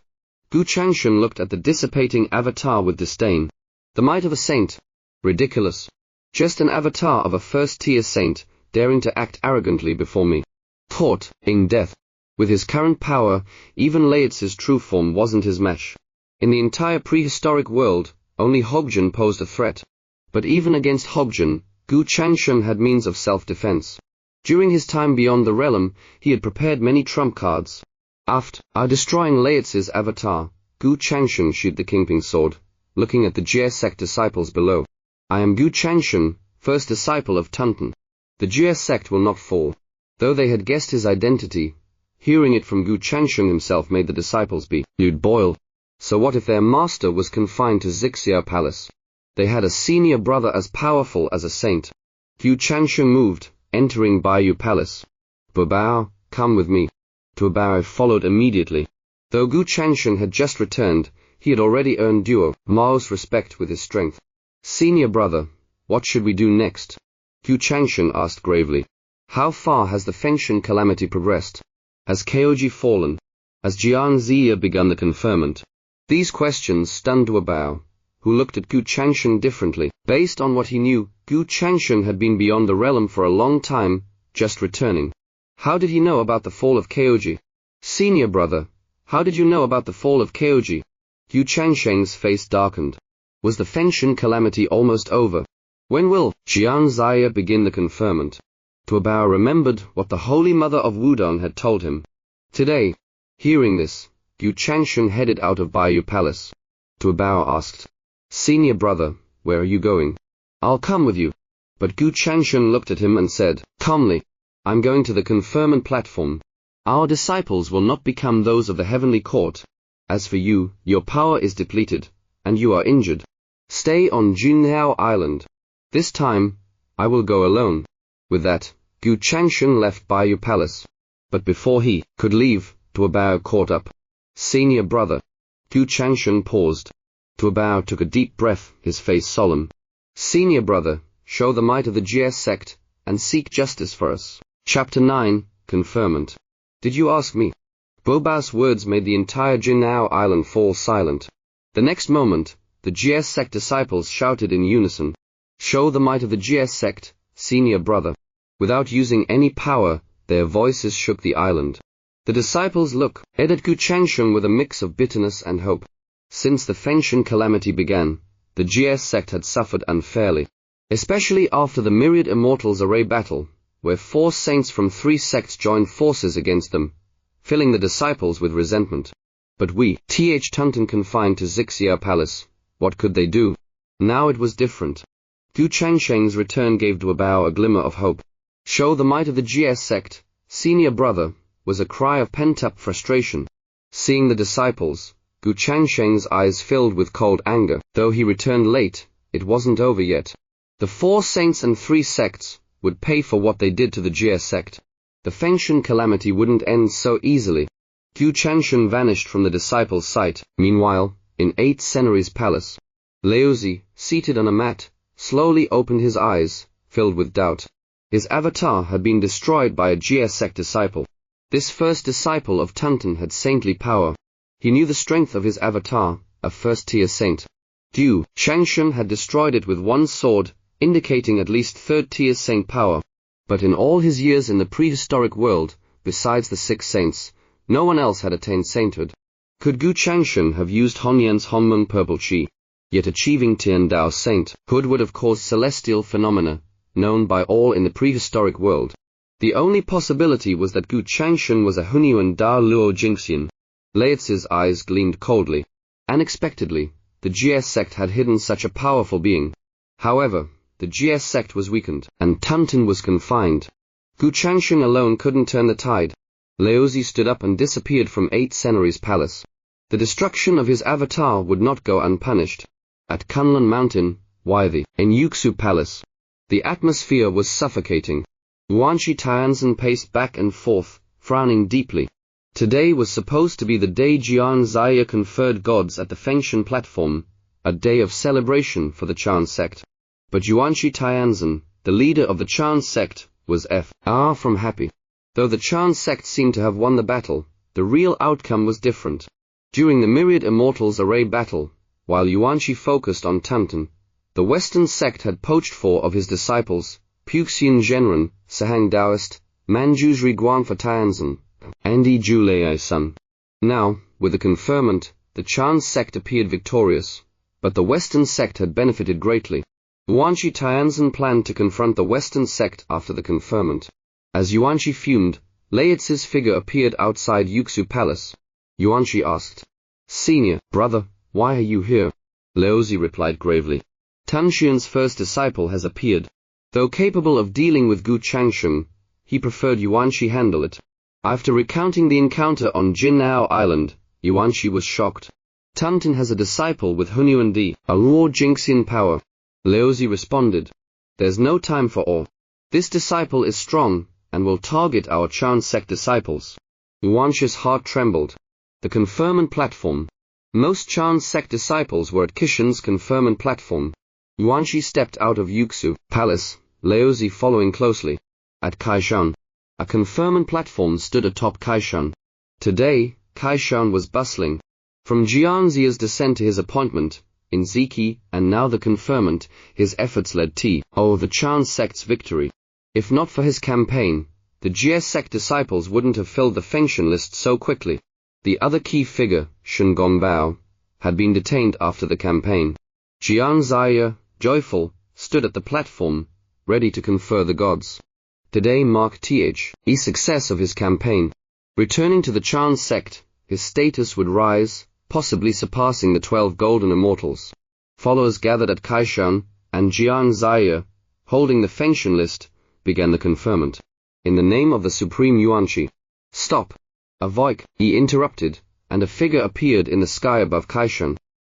Gu Changsheng looked at the dissipating avatar with disdain. The might of a saint. Ridiculous. Just an avatar of a first-tier saint, daring to act arrogantly before me. Taught in death. With his current power, even Laozi's true form wasn't his match. In the entire prehistoric world, only Hobjin posed a threat. But even against Hobjin, Gu Changsheng had means of self-defense. During his time beyond the realm, he had prepared many trump cards. After destroying Laozi's avatar, Gu Changsheng sheathed the Kingping's sword, looking at the Jiejiao sect disciples below. I am Gu Changsheng, first disciple of Tongtian. The Jiejiao sect will not fall. Though they had guessed his identity, hearing it from Gu Changsheng himself made the disciples blood boil. So what if their master was confined to Jiejiao palace? They had a senior brother as powerful as a saint. Gu Changsheng moved, entering Baiyu Palace. Duobao, come with me. Duobao followed immediately. Though Gu Changsheng had just returned, he had already earned Duobao's respect with his strength. Senior brother, what should we do next? Gu Changsheng asked gravely. How far has the Fengshen calamity progressed? Has Keoji fallen? Has Jiang Ziya begun the conferment? These questions stunned Duobao, who looked at Gu Changsheng differently. Based on what he knew, Gu Changsheng had been beyond the realm for a long time, just returning. How did he know about the fall of Keoji? Senior brother, how did you know about the fall of Keoji? Gu Changsheng's face darkened. Was the Fengshen calamity almost over? When will Jiang Ziya begin the conferment? Duobao remembered what the Holy Mother of Wudong had told him. Today. Hearing this, Gu Changsheng headed out of Baiyu Palace. Duobao asked, Senior brother, where are you going? I'll come with you. But Gu Changsheng looked at him and said, calmly, I'm going to the conferment platform. Our disciples will not become those of the heavenly court. As for you, your power is depleted, and you are injured. Stay on Jiejiao Island. This time, I will go alone. With that, Gu Changsheng left Baiyu Palace. But before he could leave, Duobao caught up. Senior brother. Gu Changsheng paused. Duobao took a deep breath, his face solemn. Senior brother, show the might of the Jiejiao sect, and seek justice for us. Chapter 9, Conferment. Did you ask me? Duobao's words made the entire Jiejiao island fall silent. The next moment, the Jiejiao sect disciples shouted in unison. Show the might of the Jiejiao sect, senior brother. Without using any power, their voices shook the island. The disciples looked at Gu Changsheng with a mix of bitterness and hope. Since the Fengshen calamity began, the Jiejiao sect had suffered unfairly. Especially after the myriad Immortals array battle, where 4 saints from 3 sects joined forces against them, filling the disciples with resentment. But Tongtian confined to Jiejiao palace, what could they do? Now it was different. Gu Changsheng's return gave Duobao a glimmer of hope. Show the might of the Jiejiao sect, senior brother, was a cry of pent-up frustration. Seeing the disciples, Gu Changsheng's eyes filled with cold anger. Though he returned late, it wasn't over yet. The 4 saints and 3 sects would pay for what they did to the Jiejiao sect. The Fengshen calamity wouldn't end so easily. Gu Changsheng vanished from the disciples' sight. Meanwhile, in 8 Senari's palace, Laozi, seated on a mat, slowly opened his eyes, filled with doubt. His avatar had been destroyed by a Jiejiao sect disciple. This first disciple of Tongtian had saintly power. He knew the strength of his avatar, a first-tier saint. Gu Changsheng had destroyed it with one sword, indicating at least 3rd-tier saint power. But in all his years in the prehistoric world, besides the 6 saints, no one else had attained sainthood. Could Gu Changsheng have used Honyan's Honmeng purple chi, yet achieving Tian Dao sainthood would have caused celestial phenomena, known by all in the prehistoric world. The only possibility was that Gu Changsheng was a Hunyuan Da Luo Jingxian. Laozi's eyes gleamed coldly. Unexpectedly, the Jie sect had hidden such a powerful being. However, the Jie sect was weakened, and Tongtian was confined. Gu Changsheng alone couldn't turn the tide. Laozi stood up and disappeared from 8 Senari's palace. The destruction of his avatar would not go unpunished. At Kunlun Mountain, in Yuxu Palace, the atmosphere was suffocating. Yuanshi Tianzan paced back and forth, frowning deeply. Today was supposed to be the day Jiang Ziya conferred gods at the Fengshan platform, a day of celebration for the Chan sect. But Yuanshi Tianzan, the leader of the Chan sect, was far from happy. Though the Chan sect seemed to have won the battle, the real outcome was different. During the myriad Immortals array battle, while Yuanshi focused on Tongtian, the Western sect had poached 4 of his disciples, Puxian Zhenren, Sahang Daoist, Manjusri Guangfa Tianzan, and Yi Julei Sun. Now, with the conferment, the Chan sect appeared victorious, but the Western sect had benefited greatly. Yuanshi Tianzan planned to confront the Western sect after the conferment. As Yuanshi fumed, Laozi's figure appeared outside Yuxu Palace. Yuanshi asked, "Senior brother, why are you here?" Laozi replied gravely, "Tongtian's first disciple has appeared. Though capable of dealing with Gu Changsheng, he preferred Yuanshi handle it." After recounting the encounter on Jinnao Island, Yuanshi was shocked. "Tongtian has a disciple with Hunyuan Di, a raw Jingxian power." Laozi responded, "There's no time for awe. This disciple is strong, and will target our Chan sect disciples." Yuanshi's heart trembled. The conferment platform. Most Chan sect disciples were at Kishan's conferment platform. Yuanshi stepped out of Yuxu Palace, Laozi following closely. At Kaishan, a conferment platform stood atop Kaishan. Today, Kaishan was bustling. From Jiang Ziya's descent to his appointment in Ziki, and now the conferment, his efforts led to the Chan sect's victory. If not for his campaign, the Jie sect disciples wouldn't have filled the Fengshan list so quickly. The other key figure, Shen Gongbao, had been detained after the campaign. Jiang Ziya, joyful, stood at the platform, ready to confer the gods. Today marked the success of his campaign. Returning to the Chan sect, his status would rise, possibly surpassing the 12 golden immortals. Followers gathered at Kaishan, and Jiang Ziya, holding the Fengshan list, began the conferment. In the name of the Supreme Yuanshi. "Stop!" A voice interrupted, and a figure appeared in the sky above Kaishan.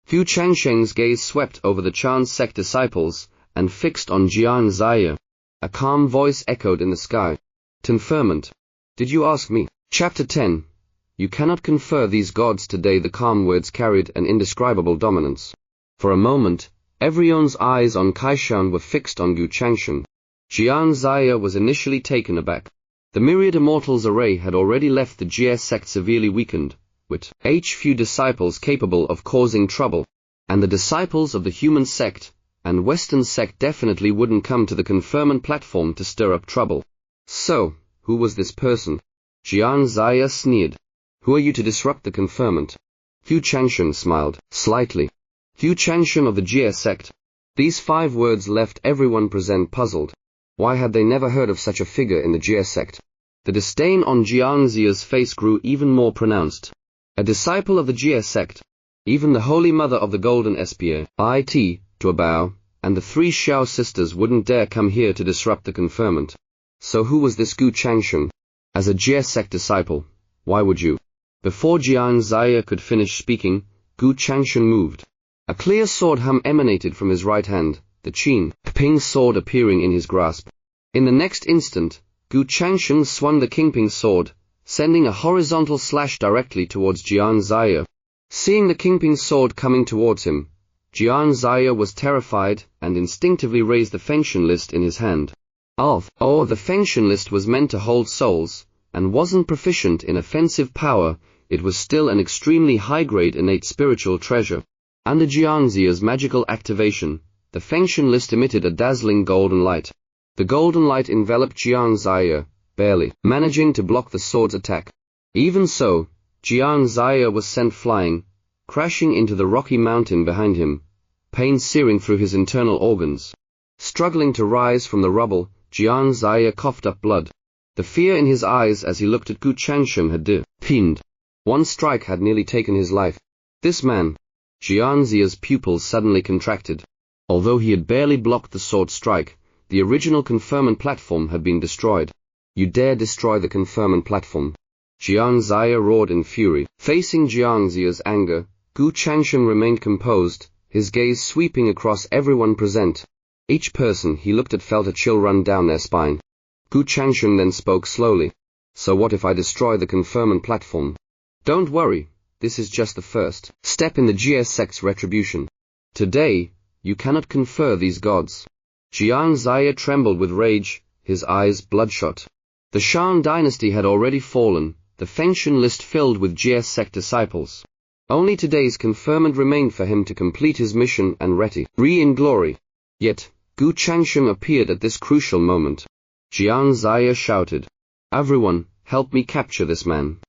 Gu Changsheng's gaze swept over the Chan sect disciples, and fixed on Jiang Ziya. A calm voice echoed in the sky. "Conferment. Did you ask me?" Chapter 10. You cannot confer these gods today. The calm words carried an indescribable dominance. For a moment, everyone's eyes on Kaishan were fixed on Gu Changsheng. Jiang Ziya was initially taken aback. The myriad Immortals array had already left the Jie sect severely weakened, with few disciples capable of causing trouble, and the disciples of the human sect and Western sect definitely wouldn't come to the conferment platform to stir up trouble. So, who was this person? Jiang Ziya sneered. "Who are you to disrupt the conferment?" Gu Changsheng smiled slightly. Gu Changsheng of the Jie sect. These 5 words left everyone present puzzled. Why had they never heard of such a figure in the Jie sect? The disdain on Jiang Ziya's face grew even more pronounced. A disciple of the Jie sect. Even the Holy Mother of the Golden Spear, to a bow, and the 3 Xiao sisters wouldn't dare come here to disrupt the conferment. So who was this Gu Changsheng? As a Jie sect disciple, why would you? Before Jiang Ziya could finish speaking, Gu Changsheng moved. A clear sword hum emanated from his right hand, the Qin Ping sword appearing in his grasp. In the next instant, Gu Changsheng swung the Kingping sword, sending a horizontal slash directly towards Jiang Ziya. Seeing the Kingping sword coming towards him, Jiang Ziya was terrified and instinctively raised the Fengshan list in his hand. The Fengshan list was meant to hold souls, and wasn't proficient in offensive power, it was still an extremely high-grade innate spiritual treasure. Under Jiang Ziya's magical activation, the Fengshan list emitted a dazzling golden light. The golden light enveloped Jiang Ziya, barely managing to block the sword's attack. Even so, Jiang Ziya was sent flying, crashing into the rocky mountain behind him, pain searing through his internal organs. Struggling to rise from the rubble, Jiang Ziya coughed up blood. The fear in his eyes as he looked at Gu Changsheng had deepened. One strike had nearly taken his life. This man. Jiang Ziya's pupils suddenly contracted. Although he had barely blocked the sword strike, the original conferment platform had been destroyed. You dare destroy the conferment platform? Jiang Ziya roared in fury. Facing Jiang Ziya's anger, Gu Changsheng remained composed, his gaze sweeping across everyone present. Each person he looked at felt a chill run down their spine. Gu Changsheng then spoke slowly. So what if I destroy the conferment platform? Don't worry, this is just the first step in the GS sect's retribution. Today, you cannot confer these gods. Jiang Ziya trembled with rage, his eyes bloodshot. The Shan dynasty had already fallen, the Fengshan list filled with GS sect disciples. Only today's conferment remained for him to complete his mission and re in glory. Yet, Gu Changsheng appeared at this crucial moment. Jiang Ziya shouted, "Everyone, help me capture this man."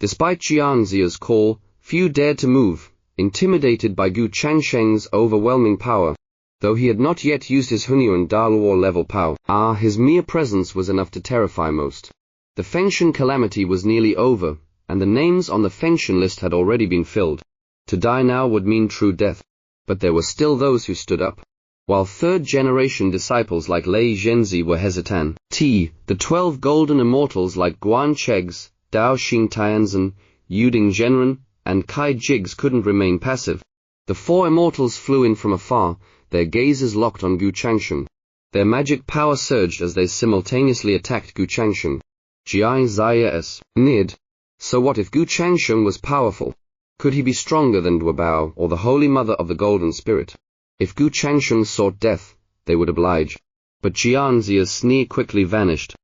Despite Jiang Ziya's call, few dared to move, intimidated by Gu Changsheng's overwhelming power. Though he had not yet used his Hunyuan Daluo level power, his mere presence was enough to terrify most. The Fengshan calamity was nearly over, and the names on the Fengshan list had already been filled. To die now would mean true death. But there were still those who stood up. While third-generation disciples like Lei Zhenzi were hesitant, the 12 golden immortals like Guan Chegs, Dao Xing Tianzhen, Yuding Zhenren, and Kai Jigs couldn't remain passive. The 4 immortals flew in from afar, their gazes locked on Gu Changsheng. Their magic power surged as they simultaneously attacked Gu Changsheng. Jiang Ziya sneered. So what if Gu Changsheng was powerful? Could he be stronger than Duobao or the Holy Mother of the Golden Spirit? If Gu Changsheng sought death, they would oblige. But Jiang Ziya's sneer quickly vanished.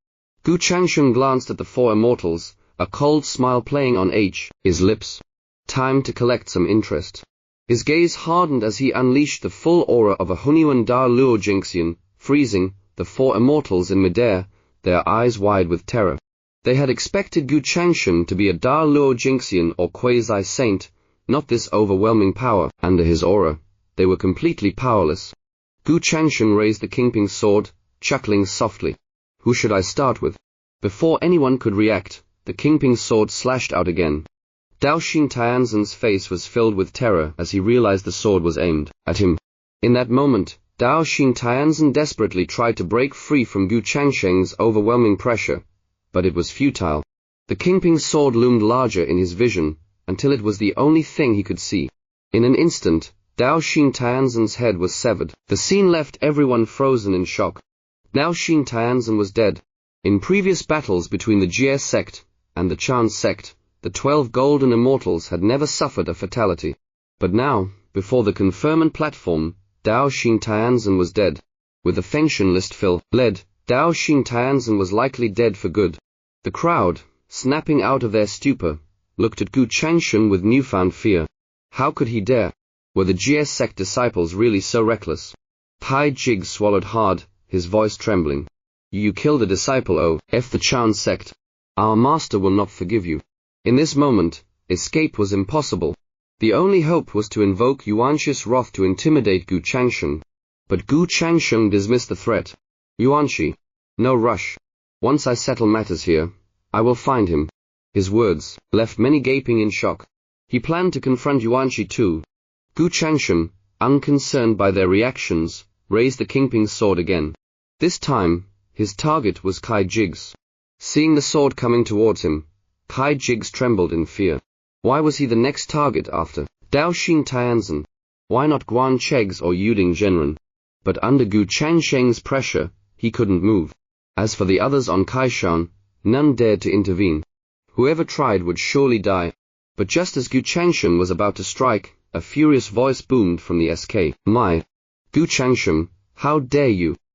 Gu Changsheng glanced at the 4 immortals, a cold smile playing on his lips. Time to collect some interest. His gaze hardened as he unleashed the full aura of a Hunyuan Da Luo Jingxian, freezing the 4 immortals in midair, their eyes wide with terror. They had expected Gu Changsheng to be a Da Luo Jingxian or quasi-saint, not this overwhelming power. Under his aura, they were completely powerless. Gu Changsheng raised the Kingping's sword, chuckling softly. Who should I start with? Before anyone could react, the Kingping's sword slashed out again. Dao Xing Tianzhen's face was filled with terror as he realized the sword was aimed at him. In that moment, Dao Xing Tianzhen desperately tried to break free from Gu Changsheng's overwhelming pressure, but it was futile. The Kingping's sword loomed larger in his vision, until it was the only thing he could see. In an instant, Dao Xing Tianzhen's head was severed. The scene left everyone frozen in shock. Dao Xing Tianzhen was dead. In previous battles between the GS sect and the Chan sect, the 12 golden immortals had never suffered a fatality. But now, before the conferment platform, Dao Xing Tianzhen was dead. With the Fengshan list led, Dao Xing Tianzhen was likely dead for good. The crowd, snapping out of their stupor, looked at Gu Changsheng with newfound fear. How could he dare? Were the GS sect disciples really so reckless? Kai Jig swallowed hard, his voice trembling. You killed a disciple of the Chan sect. Our master will not forgive you. In this moment, escape was impossible. The only hope was to invoke Yuanxi's wrath to intimidate Gu Changsheng. But Gu Changsheng dismissed the threat. Yuanxi, no rush. Once I settle matters here, I will find him. His words left many gaping in shock. He planned to confront Yuanxi too. Gu Changsheng, unconcerned by their reactions, raised the Kingping's sword again. This time, his target was Kai Jigs. Seeing the sword coming towards him, Kai Jigs trembled in fear. Why was he the next target after Dao Xing Tianzhen? Why not Guan Chegs or Yuding Zhenren? But under Gu Changsheng's pressure, he couldn't move. As for the others on Kaishan, none dared to intervene. Whoever tried would surely die. But just as Gu Changsheng was about to strike, a furious voice boomed from the SK. My! Gu Changsheng, how dare you?